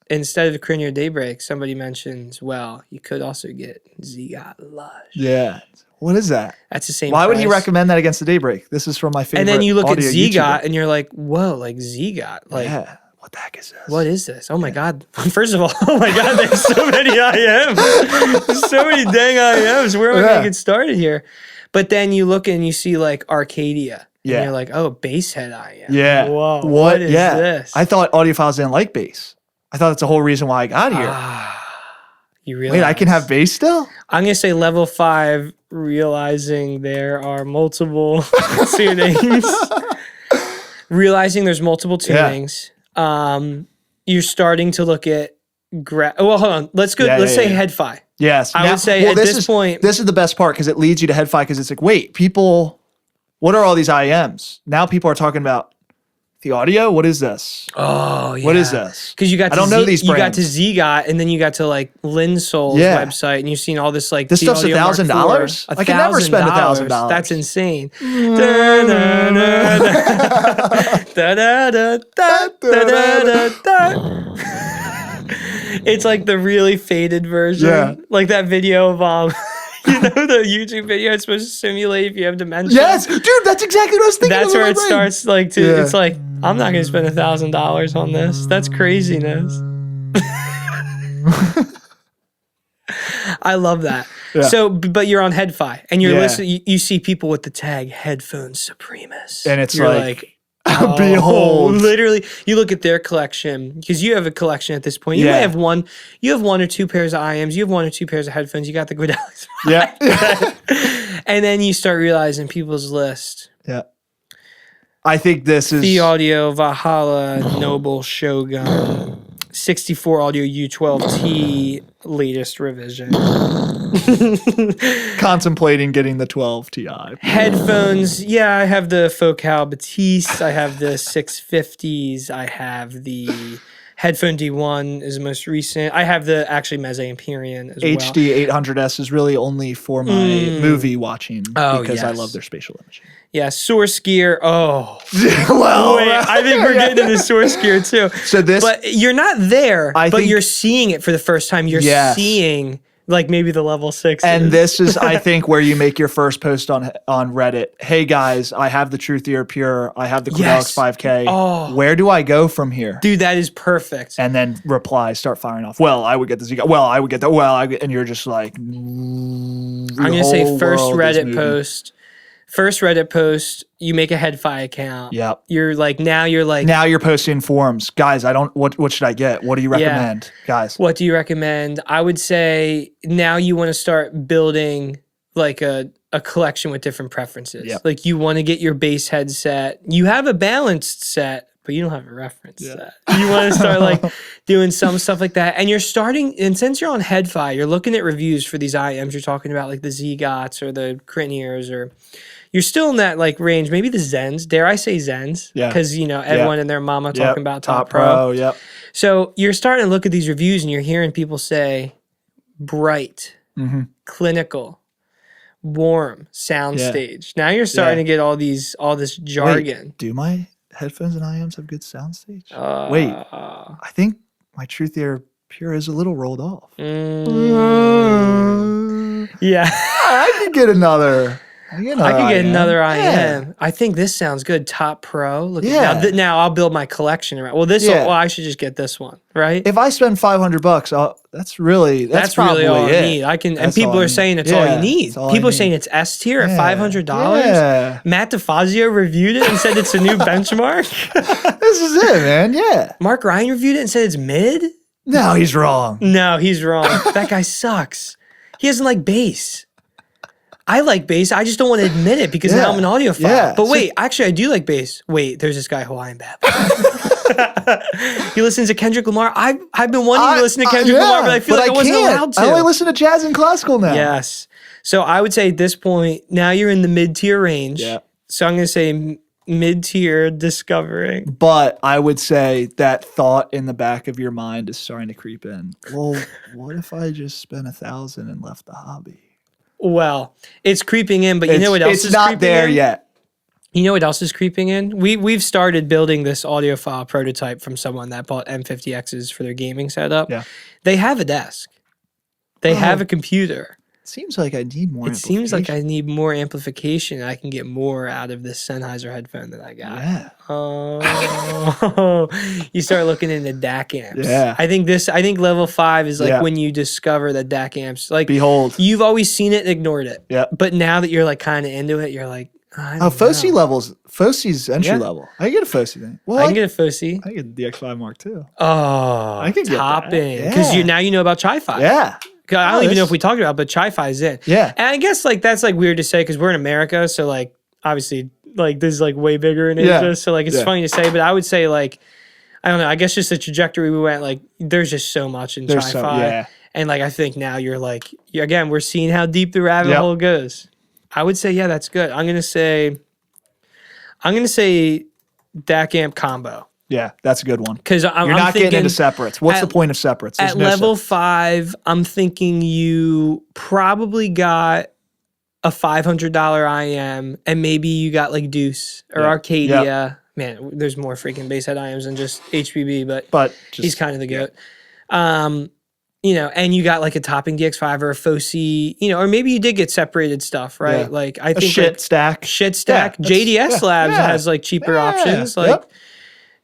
instead of Cranier Daybreak, somebody mentions, well, you could also get Zigot Lush. Yeah. What is that? That's the same Why price. would he recommend that against the Daybreak? This is from my favorite. And then you look at Zigot YouTuber. and you're like, whoa, like Zigot. Like, yeah. What the heck is this? What is this? Oh my God. First of all, oh my God, there's so many IEMs. There's so many dang IEMs. Where am I going to get started here? But then you look and you see like Arcadia. Yeah. And you're like, oh, bass head IEM. Yeah. Whoa. What is this? I thought audiophiles didn't like bass. I thought that's the whole reason why I got here. You realize? Wait, I can have bass still? I'm going to say level 5, realizing there are multiple tunings. Realizing there's multiple tunings. You're starting to look at hold on. Let's go. Let's say Headfi. Yes. I would say at this point. This is the best part because it leads you to Headfi because it's like, wait, people, what are all these IEMs? Now people are talking about the audio. What is this? Oh, yeah. What is this? Because you got I don't know these brands. You got to Zigot and then you got to like Linsol's website and you've seen all this like this stuff's $1,000. I can never spend $1,000. That's insane. It's like the really faded version. Yeah. Like that video of You know the YouTube video it's supposed to simulate if you have dementia? Yes, dude, that's exactly what I was thinking. That's where it starts like to, Yeah. it's like, I'm not going to spend $1,000 on this. That's craziness. I love that. Yeah. So, but you're on HeadFi and you're Yeah. listening, you see people with the tag Headphones Supremus. And it's you're like behold. Literally, you look at their collection because you have a collection at this point. You may have one, you have 1 or 2 pairs of IEMs, you have 1 or 2 pairs of headphones, you got the Guidales. Yeah. And then you start realizing people's list. Yeah. I think this is The Audio Valhalla Noble Shogun 64 Audio U12T latest revision. contemplating getting the 12 Ti. Headphones, yeah, I have the Focal Batiste, I have the 650s, I have the Headphone D1 is the most recent. I have the actually Meze Empyrean as well. HD 800S is really only for my movie watching because I love their spatial imaging. Yeah, Source Gear. Oh, well, wait, I think we're getting into Source Gear too. So this, but you're not there. I but think, you're seeing it for the first time. You're seeing like maybe the level 6. And this is, I think, where you make your first post on Reddit. Hey guys, I have the Truth Ear Pure. I have the Quidellix 5K. Oh. Where do I go from here? Dude, that is perfect. And then replies start firing off. Well, I would get this. Well, I would get that. Well, and you're just like, I'm gonna say first Reddit post. First Reddit post, you make a HeadFi account. Yep. Now you're posting forums. Guys, what should I get? What do you recommend? Guys. What do you recommend? I would say now you want to start building like a collection with different preferences. Yep. Like you want to get your base headset. You have a balanced set, but you don't have a reference set. You want to start like doing some stuff like that. And you're starting, and since you're on HeadFi, you're looking at reviews for these IEMs you're talking about, like the Z-Gots or the Criniers, or you're still in that like range, maybe the Zens. Dare I say Zens? Yeah. Because, everyone and their mama talking about Top Pro. Pro. Yep. So you're starting to look at these reviews and you're hearing people say bright, clinical, warm, soundstage. Now you're starting to get all this jargon. Wait, do my headphones and IEMs have good soundstage? Wait, I think my Truth Ear Pure is a little rolled off. Yeah. I could get another. I could get another IEM. Yeah. I think this sounds good. Top Pro. Look now I'll build my collection around. Well, I should just get this one, right? If I spend $500, that's really all I need. And people are saying it's all you need. People are saying it's S tier at $500. Yeah. Matt DeFazio reviewed it and said it's a new benchmark. This is it, man. Yeah. Mark Ryan reviewed it and said it's mid. No, he's wrong. No, he's wrong. That guy sucks. He doesn't like bass. I like bass. I just don't want to admit it because now I'm an audiophile. Yeah. But wait, actually, I do like bass. Wait, there's this guy, Hawaiian Bap. He listens to Kendrick Lamar. I've been wanting to listen to Kendrick Lamar, but I feel like I wasn't allowed to. I only listen to jazz and classical now. Yes. So I would say at this point, now you're in the mid-tier range. Yeah. So I'm going to say mid-tier discovering. But I would say that thought in the back of your mind is starting to creep in. Well, what if I just spent $1,000 and left the hobby? Well, it's creeping in, but you know what else is creeping in? It's not there yet. You know what else is creeping in? We've started building this audiophile prototype from someone that bought M50Xs for their gaming setup. Yeah. They have a desk. They have a computer. Seems like I need more. It seems like I need more amplification. I can get more out of this Sennheiser headphone that I got. Yeah. Oh, you start looking into DAC amps. Yeah. I think level 5 is like when you discover that DAC amps. Like, behold, you've always seen it and ignored it. Yeah. But now that you're like kind of into it, you're like, Foci levels. Foci's entry level. I can get a Foci thing. Well, I can get a Foci. I can get the DX5 Mark II. Oh, I can get topping because now you know about Chi-Fi. Yeah. I don't even know if we talked about it, but Chi-Fi is in. Yeah. And I guess like that's like weird to say because we're in America, so like obviously like this is like way bigger in Asia, so like it's funny to say, but I would say like I don't know. I guess just the trajectory we went, like there's just so much in Chi-Fi, and like I think now you're like again we're seeing how deep the rabbit hole goes. I would say that's good. I'm gonna say DAC amp combo. Yeah, that's a good one. Because you're not getting into separates. What's the point of separates? There's level 5, I'm thinking you probably got a $500 IEM, and maybe you got like Deuce or Arcadia. Yeah. Man, there's more freaking basshead IEMs than just HBB, but just, he's kind of the goat. you know, and you got like a topping DX5 or a Foci, you know, or maybe you did get separated stuff, right? Yeah. Like I A think shit like, stack. shit stack. Yeah, JDS Labs yeah. has like cheaper Yeah. options. Like, Yep.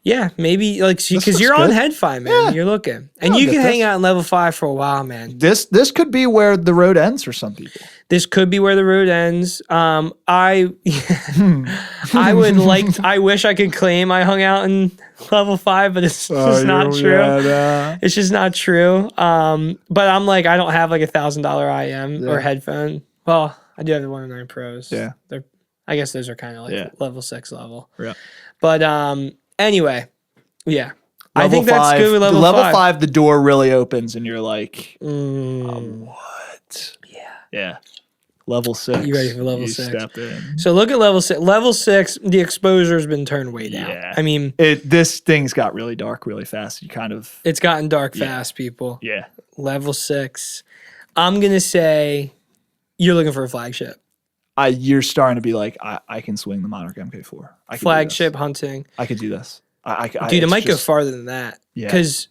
yeah, maybe like because looks you're on good. Head-Fi, man. Yeah. You're looking, and I'll you get can hang this. out in level 5 for a while, man. This could be where the road ends for some people. This could be where the road ends. I would like. I wish I could claim I hung out in level 5, but it's just not true. Yeah, It's just not true. But I'm like, I don't have like $1,000 IEM or headphone. Well, I do have the 109 Pros. Yeah. I guess those are kind of like Yeah. level 6 level. Yeah. But anyway, yeah. I Level think that's 5, good with level 5. The door really opens and you're like, Mm. what? Yeah. Yeah. Level 6. You ready for level you 6? Step in. So look at level 6. Level 6, the exposure's been turned way down. Yeah. I mean, this thing's got really dark really fast. You kind of. it's gotten dark fast, people. Yeah. Level 6. I'm going to say you're looking for a flagship. You're starting to be like, I can swing the Monarch MK4. I can Flagship hunting. I could do this. Dude, it might go farther than that. Yeah. Because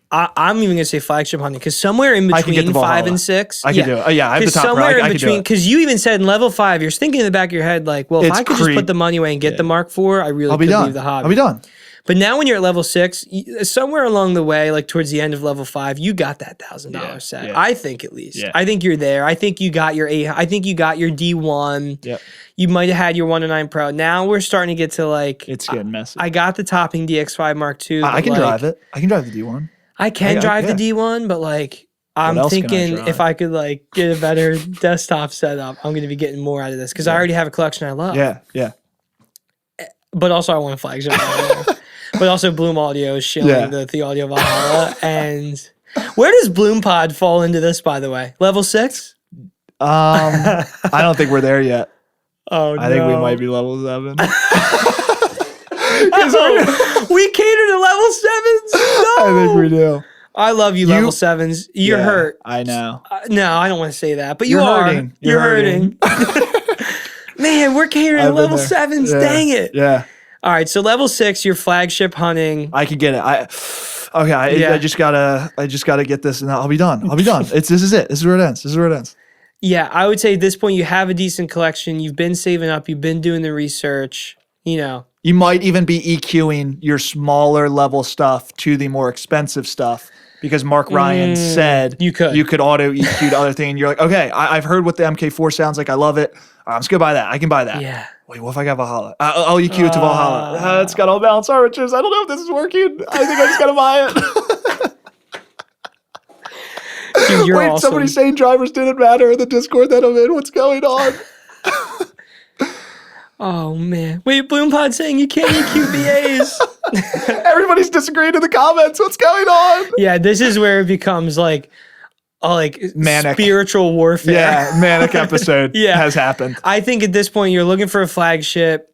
I'm even going to say flagship hunting. Because somewhere in I can get between the 5 Valhalla. and 6. I can do it. Oh, yeah, I have the top pro. somewhere I in can do between. it. Because you even said in level 5, you're thinking in the back of your head, like, well, if It's I could just put the money away and get the Mark IV, I really I'll be could done. leave the hobby. I'll be done. But now when you're at level 6, somewhere along the way, like towards the end of level 5, you got that $1,000 set. Yeah. I think at least. Yeah. I think you're there. I think you got your I think you got your D1. Yep. You might have had your 109 Pro. Now we're starting to get to like It's getting messy. I got the topping DX5 Mark II. I can like, drive it. I can drive the D1. I can drive the D1, but like I'm else can I thinking drive? if I could like get a better desktop setup, I'm going to be getting more out of this because I already have a collection I love. Yeah, yeah. But also I want a flagship audio. But also Bloom Audio is shilling the Audio Valhalla. And where does Bloom Pod fall into this, by the way? Level 6? I don't think we're there yet. Oh, no. I think we might be level 7. We cater to level 7s? No. I think we do. I love you, level 7s. You're hurt. I know. No, I don't want to say that, but You're you are. hurting. You're hurting. Man, we're catering to level 7s. Yeah. Dang it. Yeah. All right, so level 6, your flagship hunting. I could get it. I just gotta get this and I'll be done. This is it. This is where it ends. Yeah, I would say at this point you have a decent collection. You've been saving up. You've been doing the research. You know. You might even be EQing your smaller level stuff to the more expensive stuff because Mark Ryan said you could auto EQ the other thing. And you're like, okay, I've heard what the MK4 sounds like. I love it. I'm just gonna buy that. I can buy that. Yeah. Wait, what if I got Valhalla? I'll EQ it to Valhalla. It's got all balanced armatures. I don't know if this is working. I think I just gotta buy it. Dude, you're Wait, awesome. somebody's saying drivers didn't matter in the Discord that I'm in. What's going on? Oh man! Wait, BloomPod saying you can't EQ VAs. Everybody's disagreeing in the comments. What's going on? Yeah, this is where it becomes like Manic. spiritual warfare. Yeah, manic episode has happened. I think at this point you're looking for a flagship.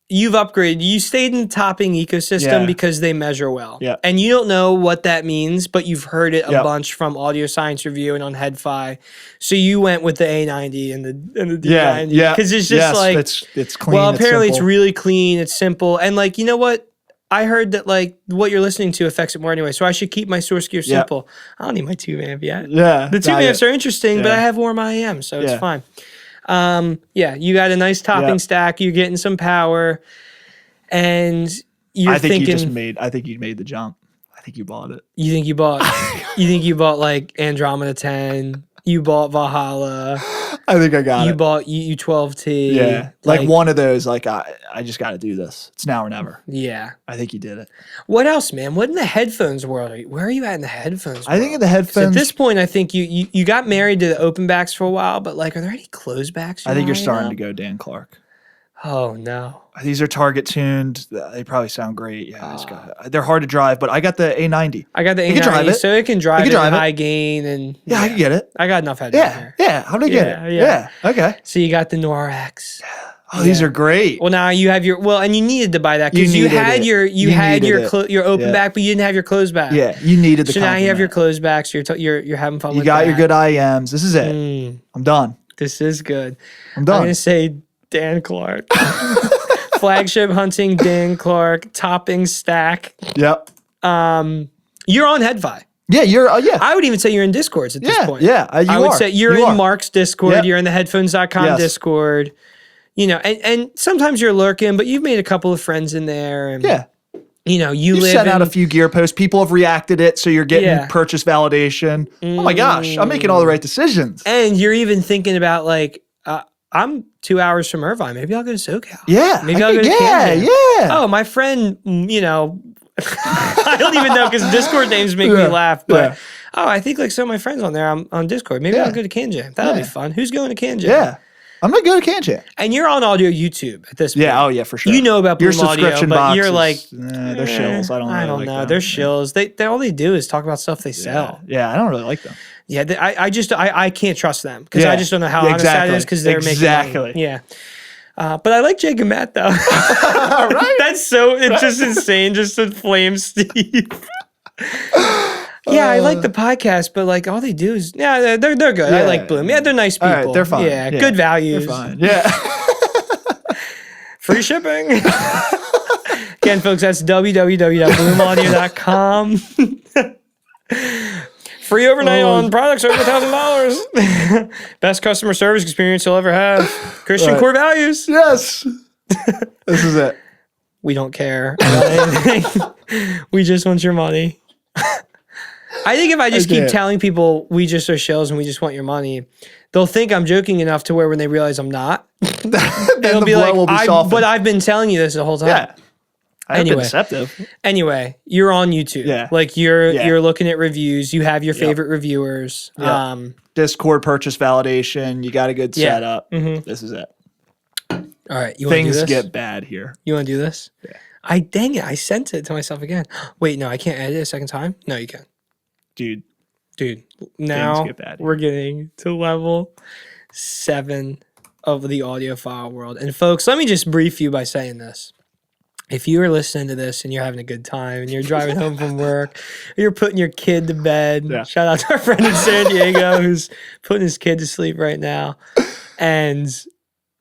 You've upgraded. You stayed in the topping ecosystem because they measure well. Yeah. And you don't know what that means, but you've heard it a bunch from Audio Science Review and on Head-Fi. So you went with the A90 and the D90. Yeah. Because it's just it's clean. Well, apparently it's simple. really clean. It's simple. And like, you know what? I heard that like what you're listening to affects it more anyway. So I should keep my source gear simple. I don't need my 2-amp yet. Yeah. The 2-amps are interesting, but I have warm IEM, so it's fine. You got a nice topping stack. You're getting some power, and you're thinking. I think you made the jump. I think you bought it. You think you bought? You think you bought like Andromeda 10? You bought Valhalla. I think I got it. You bought U12T. Yeah, like one of those. Like I just got to do this. It's now or never. Yeah, I think you did it. What else, man? What in the headphones world are you? Where are you at in the headphones world? I think in the headphones. At this point, I think you got married to the open backs for a while, but like, are there any closed backs? I think you're starting to go Dan Clark. Oh no. These are target tuned. They probably sound great. Yeah, they're hard to drive, but I got the A90. I got the A90, so it can drive at high gain and I can get it. I got enough headroom here. Yeah. How did I get it? Yeah. Okay. So you got the Noir X. Oh, these are great. Well, now you have and you needed to buy that because you had your open back, but you didn't have your closed back. Yeah, you needed the. So now you have your closed backs. You're having fun. You with got that. your good IEMs. This is it. I'm done. This is good. I'm done. I'm gonna say Dan Clark. Flagship hunting, Dan Clark, topping stack. Yep. You're on Head-Fi. Yeah, you're. Yeah, I would even say you're in Discords at this point. Yeah, I would say you're in Mark's Discord. Yep. You're in the headphones.com Discord. You know, and sometimes you're lurking, but you've made a couple of friends in there. And, you know, you live sent out a few gear posts. People have reacted it, so you're getting purchase validation. Oh my gosh, I'm making all the right decisions. And you're even thinking about like, I'm 2 hours from Irvine. Maybe I'll go to SoCal. Yeah, maybe I'll go to Canada. Yeah. Oh, my friend, you know, I don't even know because Discord names make me laugh. But I think like some of my friends on there, I'm on Discord. Maybe I'll go to CanJam. That'll be fun. Who's going to CanJam? Yeah. I'm gonna go to CanJam. And you're on audio YouTube at this point. Yeah, oh yeah, for sure. You know about Bloom your subscription Audio, but boxes, you're like, they're shills. I don't know. They're shills. They all they do is talk about stuff they sell. Yeah, I don't really like them. Yeah, I can't trust them because I just don't know how honest that is because they're making money. Yeah. But I like Jake and Matt though. Right? That's it's just insane just to flame Steve. Yeah, I like the podcast, but like all they do is they're good. I like Bloom. Yeah, they're nice people. Right, they're fine. Yeah, good values. They're fine. Yeah. Free shipping. Again, folks, that's www.bloomaudio.com. Free overnight on products over $1,000. Best customer service experience you'll ever have. Christian core values. Yes. This is it. We don't care about anything. We just want your money. I think if I just keep telling people we just are shills and we just want your money, they'll think I'm joking enough to where when they realize I'm not, they'll be like, but I've been telling you this the whole time. Yeah. I've been deceptive. Anyway, you're on YouTube. Yeah. Like you're looking at reviews. You have your favorite reviewers. Yep. Discord purchase validation. You got a good setup. Mm-hmm. This is it. All right. You want to do this? Things get bad here. You want to do this? Yeah. Dang it. I sent it to myself again. Wait, no, I can't edit it a second time. No, you can. Dude, now we're getting to level 7 of the audiophile world. And folks, let me just brief you by saying this. If you are listening to this and you're having a good time and you're driving home from work, or you're putting your kid to bed, shout out to our friend in San Diego who's putting his kid to sleep right now. And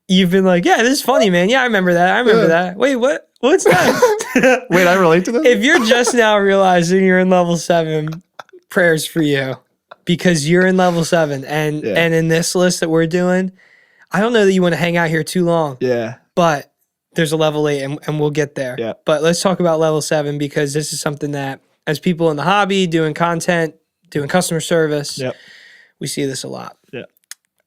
you've been like, yeah, this is funny, man. Yeah, I remember that. I remember that. Wait, what? What's that? Wait, I relate to this? If you're just now realizing you're in level 7, prayers for you because you're in level 7 and in this list that we're doing, I don't know that you want to hang out here too long. Yeah. But there's a level 8 and we'll get there. Yeah. But let's talk about level 7 because this is something that as people in the hobby doing content, doing customer service, we see this a lot. Yeah.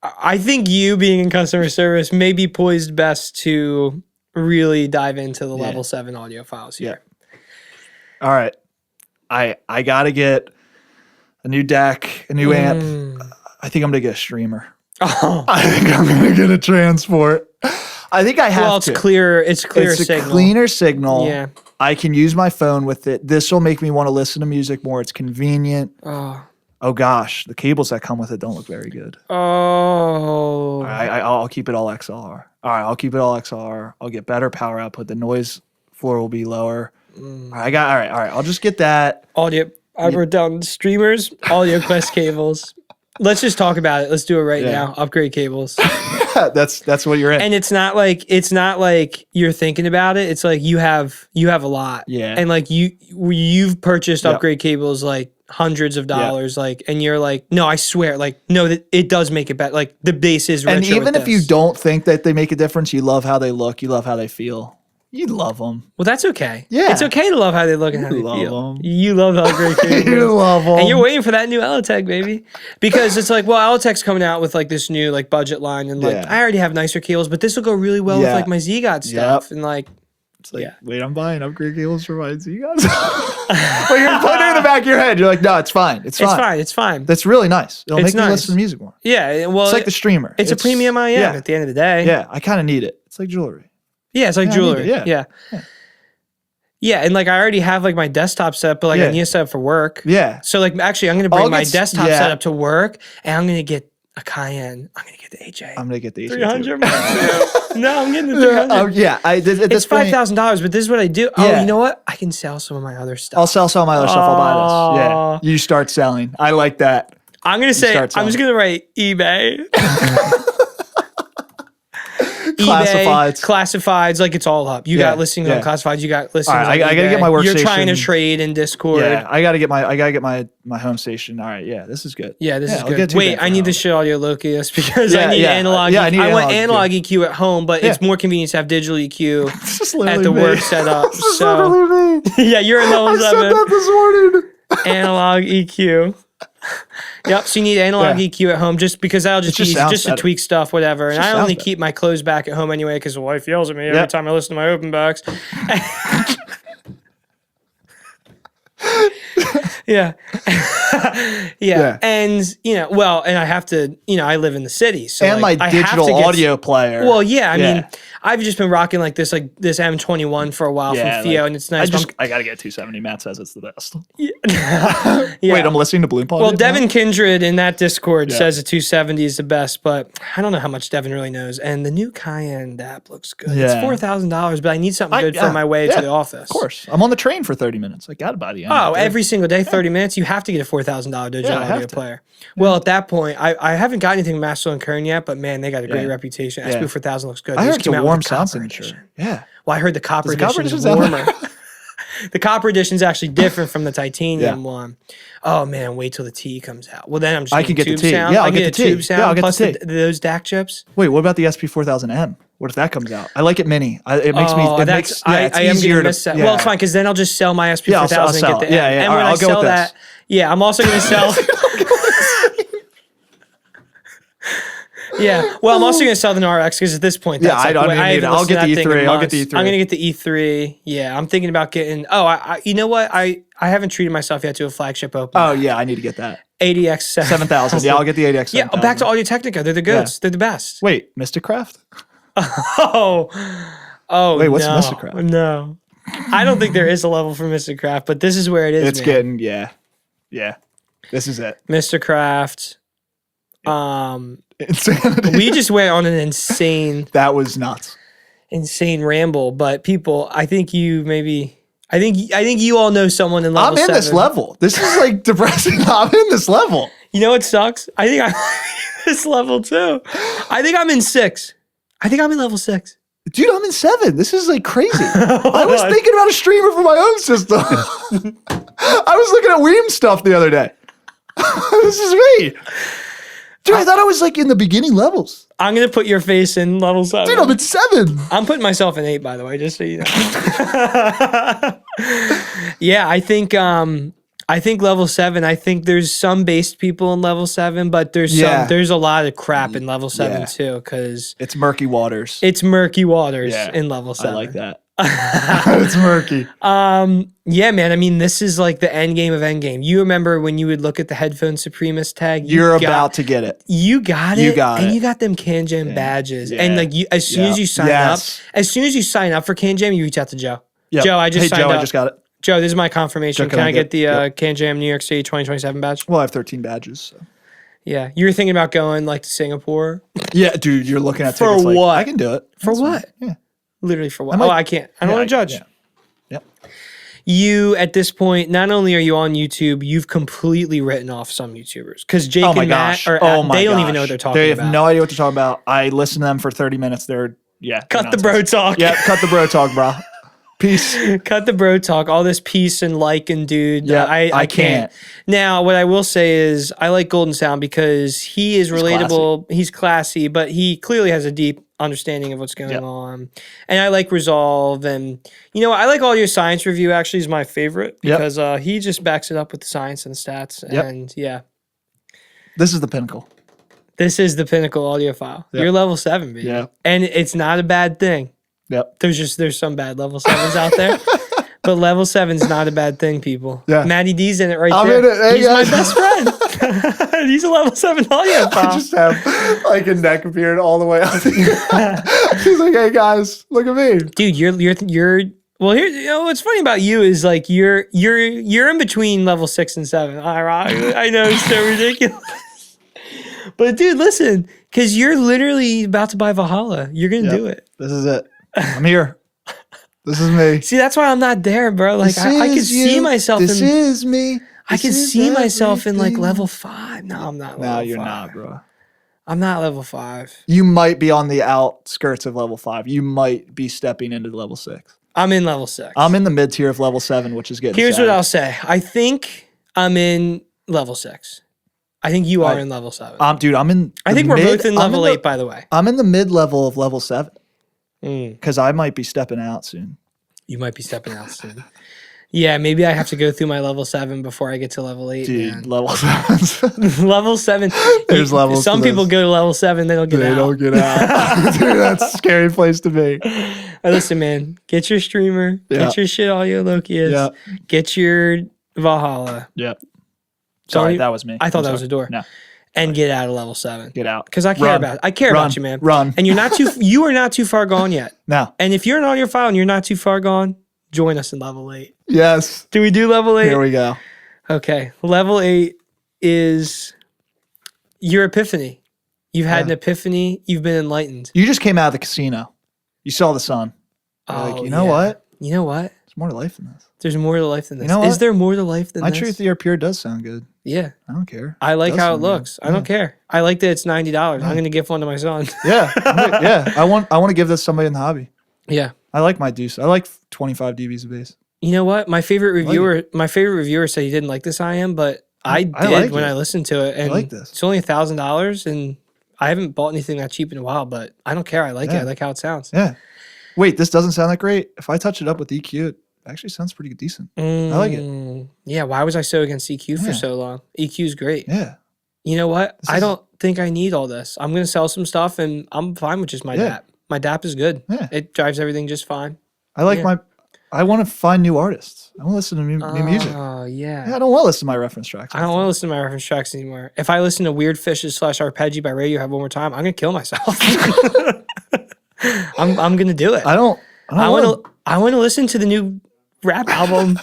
I think you being in customer service may be poised best to really dive into the level 7 audiophiles here. Yeah. All right. I got to get a new deck, a new amp. I think I'm going to get a streamer. Oh. I think I'm going to get a transport. I think I have to. Well, it's clear. It's clear It's signal. a cleaner signal. Yeah. I can use my phone with it. This will make me want to listen to music more. It's convenient. Oh gosh, the cables that come with it don't look very good. Oh. I'll keep it all XLR. All right, I'll keep it all XLR. I'll get better power output. The noise floor will be lower. All right, I'll just get that. Audio. I wrote down streamers, Audio Quest cables. Let's just talk about it. Let's do it right now. Upgrade cables. That's what you're in. And it's not like you're thinking about it. It's like you have a lot. Yeah. And like you've purchased upgrade cables like hundreds of dollars. Like, and you're like, no, I swear, like, no, that it does make it better. Like the bass is retro. And even if you this. don't think that they make a difference, you love how they look. You love how they feel. You love them. Well, that's okay. Yeah. It's okay to love how they look and how they feel. Them. You love the upgrade cables. You love them. And you're waiting for that new Elotech, baby. Because it's like, well, Elotech's coming out with like this new like budget line. And like, I already have nicer cables, but this will go really well with like my Z-God stuff. And like, it's like, wait, I'm buying upgrade cables for my Z-God. But you're putting it in the back of your head. You're like, no, it's fine. It's fine. It's fine. That's really nice. It'll make me listen to music more. Yeah. Well, it's like the streamer. It's a premium IEM at the end of the day. Yeah. I kind of need it. It's like jewelry. Yeah. It's like jewelry. Yeah, and like I already have like my desktop set, but like I need a setup for work. Yeah. So like actually I'm gonna bring my desktop setup to work and I'm gonna get a Cayenne. I'm gonna get the AJ. I'm gonna get the AJ. 300 No, I'm getting the 300. It's $5,000, but this is what I do. Oh, you know what? I can sell some of my other stuff. I'll sell some of my other stuff. I'll buy this. Yeah. You start selling. I like that. I'm gonna say I'm just gonna write eBay. eBay, classifieds, like it's all up. You got listings on classifieds. You got listings. All right, on I gotta get my workstation. You're trying to trade in Discord. Yeah, I gotta get my home station. All right, yeah, this is good. Yeah, this is good. Wait, I need to show Audio Locus because I need analog. Yeah, I want analog EQ at home, but it's more convenient to have digital EQ at the work setup. So yeah, you're in level 7. I said that this morning. Analog EQ. Yep, so you need analog EQ at home just because that'll just be easy, just to tweak stuff, whatever. And I only keep my closed back at home anyway because the wife yells at me every time I listen to my open backs. Yeah. And, and I have to, I live in the city. So and like, my digital audio player. Well, I mean, I've just been rocking like this M21 for a while from Theo, and it's nice. I gotta get 270. Matt says it's the best. Yeah. Wait, I'm listening to Bloom Pod. Well, Devin Kindred in that Discord says the 270 is the best, but I don't know how much Devin really knows. And the new Cayenne app looks good. It's $4,000, but I need something good for my way to the office. Of course, I'm on the train for 30 minutes. I got about it. Every single day, 30 minutes. You have to get a $4,000 digital audio player. Well, at that point, I haven't got anything Master and Kern yet, but man, they got a great reputation. SP 4000 looks good. I heard it's a warm sound signature. Yeah. Well, I heard the copper edition is warmer. The copper edition is actually different from the titanium one. Oh man, wait till the T comes out. Well, then I'm just I can get the tube T. sound. Yeah, I'll get the T. Tube sound Yeah, I'll get plus the T. those DAC chips. Wait, what about the SP 4000M? What if that comes out? I like it mini. It makes me. It's I am easier gonna miss that. Well, it's fine because then I'll just sell my SP 4000 and get the M. And when I sell that, I'm also gonna sell. Yeah, well, I'm also going to sell the RX because at this point, that's I don't need it. I'll get the E3. I'll get the E3. I'm going to get the E3. Yeah, I'm thinking about getting. Oh, you know what? I haven't treated myself yet to a flagship open. Oh yeah, I need to get that. ADX 7000. Yeah, I'll get the ADX 7000. Yeah, back to Audio Technica. They're the goods. Yeah. They're the best. Wait, Mystic Craft? Oh. Wait, what's Mystic Craft? No, I don't think there is a level for Mystic Craft, but this is where it is. It's getting yeah. This is it. Mystic Craft. Insanity. We just went on an insane. That was nuts. Insane ramble, but people, I think you all know someone in level 7. I'm in this level. This is like depressing. I'm in this level. You know what sucks? I think I'm in this level too. I think I'm in 6. I think I'm in level 6. Dude, I'm in 7. This is like crazy. I was thinking about a streamer for my own system. I was looking at Weem stuff the other day. This is me. Dude, I thought I was like in the beginning levels. I'm going to put your face in level 7. Dude, I'm at 7. I'm putting myself in 8, by the way, just so you know. Yeah, I think level 7, I think there's some based people in level 7, but there's a lot of crap in level 7 too, because it's murky waters. It's murky waters in level 7. I like that. It's murky. Yeah, man. I mean, this is like the end game of end game. You remember when you would look at the Headphone Supremacist tag? You're about to get it. You got it. And you got them CanJam badges. And like as soon as you sign up for CanJam, you reach out to Joe. Yep. Joe, I just signed up. I just got it. Joe, this is my confirmation. Can I get the CanJam New York City 2027 badge? Well, I have 13 badges. So. Yeah. You were thinking about going like to Singapore? Yeah, dude, you're looking at for tickets what? I can do it. For what? Yeah. Literally for what? I can't. I don't want to judge. Yeah. Yep. You, at this point, not only are you on YouTube, you've completely written off some YouTubers. Because Jake and Matt, they don't even know what they're talking about. They have no idea what they're talking about. I listen to them for 30 minutes. Cut the bro talk. Yeah, cut the bro talk, bro. Peace. Cut the bro talk. All this peace and dude. Yeah, I can't. Now, what I will say is I like Golden Sound because he is relatable. He's classy, but he clearly has a deep understanding of what's going on. And I like Resolve. And, I like Audio Science Review actually is my favorite because he just backs it up with the science and stats. And this is the pinnacle. This is the pinnacle audiophile. Yep. You're level 7, baby. Yeah. And it's not a bad thing. Yep. There's some bad level 7s out there. But level 7's not a bad thing, people. Yeah. Matty D's in it there. I'm in it. Hey, He's my best friend. He's a level 7 audiophile. I just have like a neck beard all the way up. He's like, hey guys, look at me. Dude, you're well, here, what's funny about you is like you're in between level 6 and 7. I know it's so ridiculous. But dude, listen, because you're literally about to buy Valhalla. You're gonna do it. This is it. I'm here. This is me. See, that's why I'm not there, bro. Like I can see myself. This is me. I can see myself in like level 5. No, I'm not. No, you're not, bro. I'm not level 5. You might be on the outskirts of level 5. You might be stepping into level 6. I'm in level 6. I'm in the mid tier of level 7, which is getting Here's sad. what I'll say. I think I'm in level 6. I think you are in level 7. Dude, I'm in. I think we're both in level 8, by the way. I'm in the mid level of level 7 Mm. because I might be stepping out soon. You might be stepping out soon. Yeah, maybe I have to go through my level 7 before I get to level 8. Dude, Man. level 7. Level 7. There's levels. Some people go to level 7, they don't get out. They don't get out. Dude, that's a scary place to be. Listen, man, get your streamer, get your shit Audio Lokius, get your Valhalla. Yep. Sorry, that was me. I thought that was a door. No. And get out of level 7. Get out. Because I care about you, man. Run. And you are not too far gone yet. No. And if you're an audiophile and you're not too far gone, join us in level 8. Yes. Do we do level 8? Here we go. Okay. Level 8 is your epiphany. You've had an epiphany. You've been enlightened. You just came out of the casino. You saw the sun. You're like, you know what? You know what? There's more to life than this. There's more to life than this. You know what? Is there more to life than My this? Truth or Pure does sound good. Yeah. I don't care. I like how it looks. I don't care. I like that it's $90. I'm going to gift one to my son. Yeah. Yeah. I want to give this to somebody in the hobby. Yeah. I like my deuce. I like 25 dBs of bass. You know what? My favorite reviewer said he didn't like this IM, but I did like when it. I listened to it. And I like this. It's only $1,000 and I haven't bought anything that cheap in a while, but I don't care. I like it. I like how it sounds. Yeah. Wait, this doesn't sound that great. If I touch it up with EQ, it actually sounds pretty decent. I like it. Yeah. Why was I so against EQ for so long? EQ is great. Yeah. You know what? I don't think I need all this. I'm going to sell some stuff and I'm fine with just my DAP. My DAP is good. Yeah. It drives everything just fine. I like I want to find new artists. I want to listen to new music. Oh, yeah. I don't want to listen to my reference tracks. I don't want to listen to my reference tracks anymore. If I listen to Weird Fishes / Arpeggi by Radiohead one more time, I'm going to kill myself. I'm going to do it. I want to listen to the new rap album.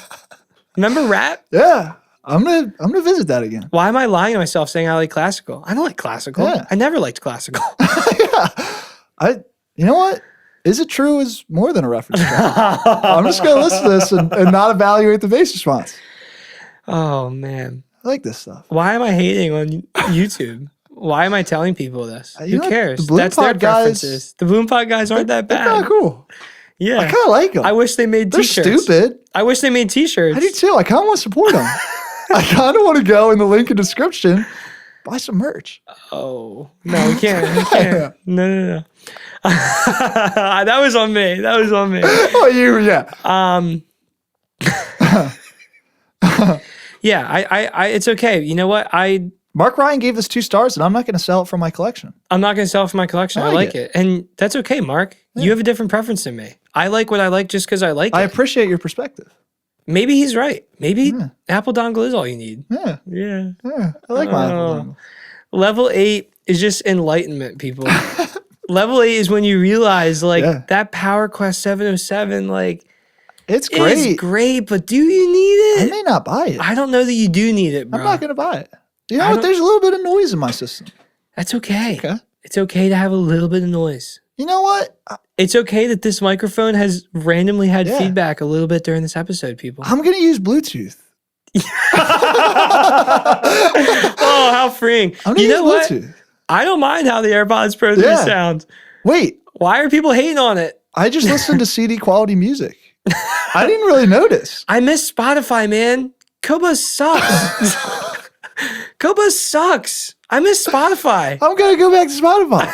Remember rap? Yeah. I'm gonna visit that again. Why am I lying to myself saying I like classical? I don't like classical. Yeah. I never liked classical. Yeah. You know what? Is It True is more than a reference track. I'm just gonna listen to this and not evaluate the bass response. Oh man. I like this stuff. Why am I hating on YouTube? Why am I telling people this? Who cares? The That's their Bloom Pod guys, preferences. The Bloom Pod guys aren't that bad. They're kind of cool. Yeah. I kind of like them. I wish they made They're t-shirts. stupid. I wish they made t-shirts. I do too. I kind of want to support them. I kind of want to go in the link in description, buy some merch. Oh, no, we can't. We can't. No. That was on me. Oh, Yeah, I it's okay. You know what? Mark Ryan gave this 2 stars, and I'm not going to sell it from my collection. I'm not going to sell it for my collection. I like it. And that's okay, Mark. Yeah. You have a different preference than me. I like what I like just because I like it. I appreciate your perspective. Maybe he's right. Maybe Apple dongle is all you need. Yeah. I like my Apple dongle. Level 8 is just enlightenment, people. Level 8 is when you realize, that Power Quest 707, it's great. It's great, but do you need it? I may not buy it. I don't know that you do need it, bro. I'm not going to buy it. You know what? There's a little bit of noise in my system. That's okay. It's okay to have a little bit of noise. You know what? It's okay that this microphone has randomly had feedback a little bit during this episode, people. I'm going to use Bluetooth. Oh, how freeing. You know what? Bluetooth. I don't mind how the AirPods Pro 3 sound. Wait. Why are people hating on it? I just listened to CD quality music. I didn't really notice. I miss Spotify, man. Koba sucks. Koba sucks. I miss Spotify. I'm going to go back to Spotify.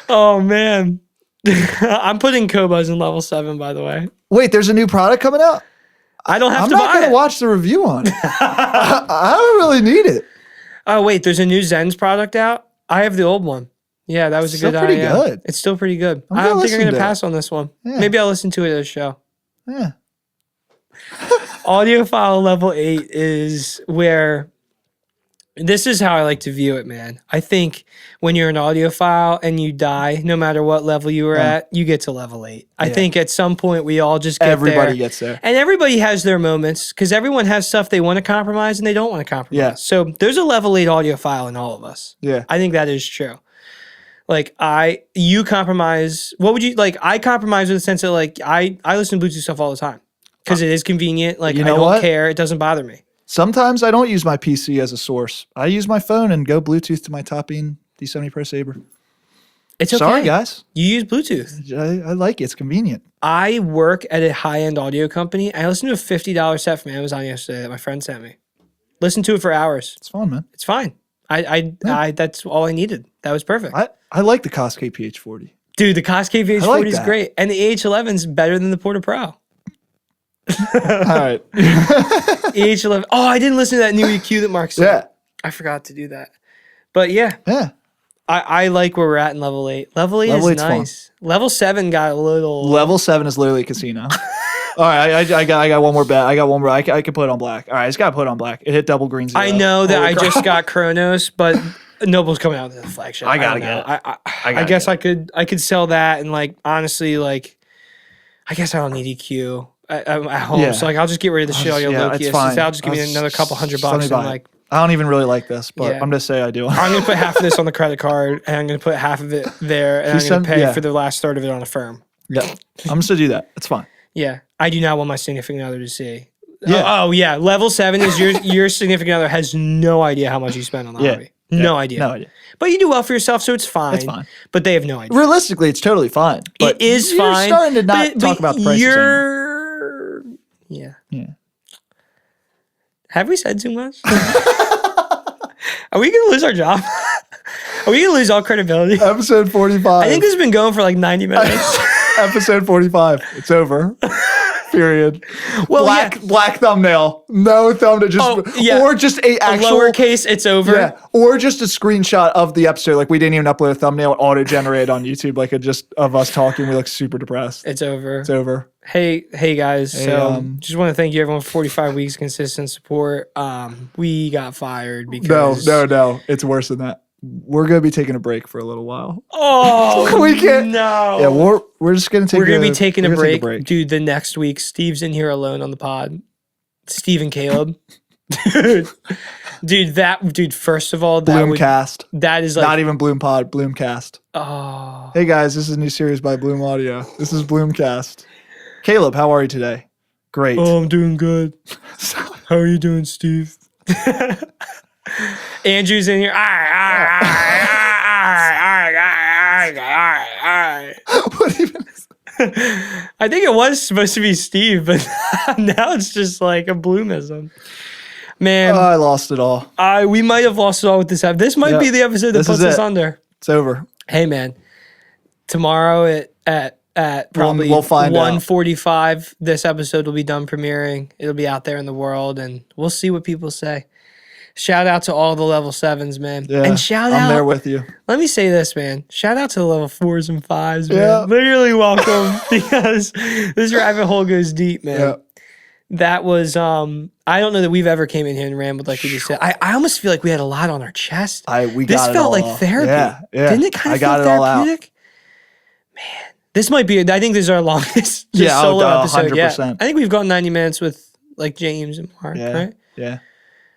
Oh, man. I'm putting Kobas in level 7, by the way. Wait, there's a new product coming out? I don't have to buy it. I'm not going to watch the review on it. I don't really need it. Oh, wait, there's a new Zens product out? I have the old one. Yeah, that was a good idea. Still pretty good. It's still pretty good. I don't think I'm going to pass on this one. Yeah. Maybe I'll listen to it at a show. Yeah. Audiophile level 8 is where... This is how I like to view it, man. I think when you're an audiophile and you die, no matter what level you were at, you get to level 8. I think at some point we all just get Everybody gets there. And everybody has their moments because everyone has stuff they want to compromise and they don't want to compromise. Yeah. So there's a level 8 audiophile in all of us. Yeah. I think that is true. You compromise. What would you like? I compromise in the sense that I listen to Bluetooth stuff all the time because it is convenient. I don't care. It doesn't bother me. Sometimes I don't use my PC as a source. I use my phone and go Bluetooth to my Top-Beam D70 Pro Saber. It's okay. Sorry, guys. You use Bluetooth. I like it. It's convenient. I work at a high-end audio company. I listened to a $50 set from Amazon yesterday that my friend sent me. Listened to it for hours. It's fun, man. It's fine. I that's all I needed. That was perfect. I like the Koske PH40. Dude, the Koske VH40 is great. And the EH11 is better than the Porta Pro. All right. EH11. Oh, I didn't listen to that new EQ that Mark said. Yeah. I forgot to do that. But yeah. Yeah. I like where we're at in level 8. Level 8 is nice. Fun. Level 7 got a little... Level 7 is literally a casino. All right, I got one more bet. I got one more. I can put it on black. All right, I just got to put it on black. It hit double green 0. I know that I just got Chronos, but Noble's coming out with the flagship. I gotta get it. I guess I could sell that and like honestly like I guess I don't need EQ at home, so like I'll just get rid of the shit audio low-key. I'll just give me another couple $100 and like. I don't even really like this, but I'm just saying I do. I'm gonna put half of this on the credit card, and I'm gonna put half of it there, and I'm gonna pay for the last third of it on a firm. Yeah, I'm just gonna do that. It's fine. Yeah, I do not want my significant other to see. Yeah. Oh yeah, level 7 is your significant other has no idea how much you spend on the hobby. No idea. No idea. But you do well for yourself, so it's fine. It's fine. But they have no idea. Realistically, it's totally fine. But it is you're fine. You're starting to not talk about the prices anymore. Yeah. Have we said too much? Are we going to lose our job? Are we going to lose all credibility? Episode 45. I think this has been going for like 90 minutes. Episode 45. It's over. Period. Well, black thumbnail. No thumbnail. Or just a lowercase. It's over. Yeah. Or just a screenshot of the episode. Like we didn't even upload a thumbnail. Auto generated on YouTube. Like it just of us talking. We look super depressed. It's over. It's over. Hey guys. Just want to thank you everyone for 45 weeks of consistent support. We got fired because no. It's worse than that. We're gonna be taking a break for a little while. Oh, we can't. No. Yeah, we're just gonna take. We're gonna be taking a break, dude. The next week, Steve's in here alone on the pod. Steve and Caleb, dude. First of all, Bloomcast. That is like not even Bloom Pod. Bloomcast. Oh. Hey guys, this is a new series by Bloom Audio. This is Bloomcast. Caleb, how are you today? Great. Oh, I'm doing good. How are you doing, Steve? Andrew's in here. All right. What even is that? I think it was supposed to be Steve, but now it's just like a Bloomism. Man. I lost it all. We might have lost it all with this app. This might be the episode that puts us under. It's over. Hey, man. Tomorrow at probably we'll find 1:45, this episode will be done premiering. It'll be out there in the world, and we'll see what people say. Shout out to all the level 7s, man. Yeah, and shout out. I'm there with you. Let me say this, man. Shout out to the level 4s and 5s, man. Yeah. Literally welcome because this rabbit hole goes deep, man. Yeah. That was, I don't know that we've ever came in here and rambled like we just said. I almost feel like we had a lot on our chest. This felt like therapy. Yeah. Didn't it kind of feel therapeutic? Man, this might be, I think this is our longest solo episode 100%. yet. I think we've gone 90 minutes with like James and Mark, right? Yeah.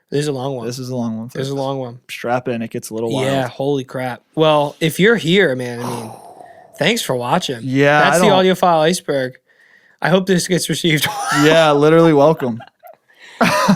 This is a long one. This is a long one. This is a long one. Strap in. It gets a little wild. Yeah, holy crap. Well, if you're here, man, I mean, thanks for watching. Yeah. That's the Audiophile Iceberg. I hope this gets received. Yeah, literally welcome.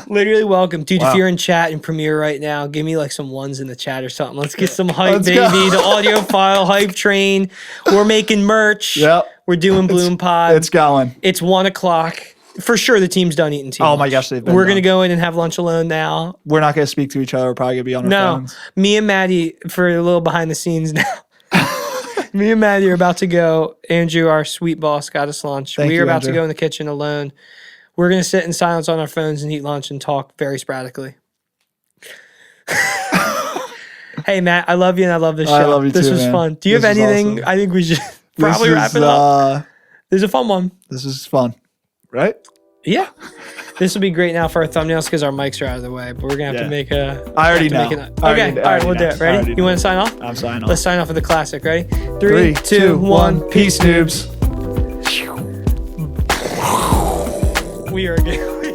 Literally welcome. Dude, if you're in chat and Premiere right now, give me like some ones in the chat or something. Let's get some hype, baby. The Audiophile hype train. We're making merch. Yep. We're doing Bloom Pod. It's going. It's 1:00. For sure, the team's done eating too much. Oh my gosh, they've been We're going to go in and have lunch alone now. We're not going to speak to each other. We're probably going to be on our phones. Me and Matty, for a little behind the scenes now. Me and Matty are about to go. Andrew, our sweet boss, got us lunch. We are about to go in the kitchen alone. We're going to sit in silence on our phones and eat lunch and talk very sporadically. Hey, Matt, I love you and I love this show. I love you too, This was fun. Do you have anything? Awesome. I think we should probably wrap it up. There's a fun one. This is fun. Right? Yeah. This will be great now for our thumbnails because our mics are out of the way, but we're going to have to make a... I already know. Okay. All right, we'll do it. Ready? You want to sign off? I'm signing off. Let's sign off with a classic. Ready? 3, 2, 1. Peace, noobs. We are good.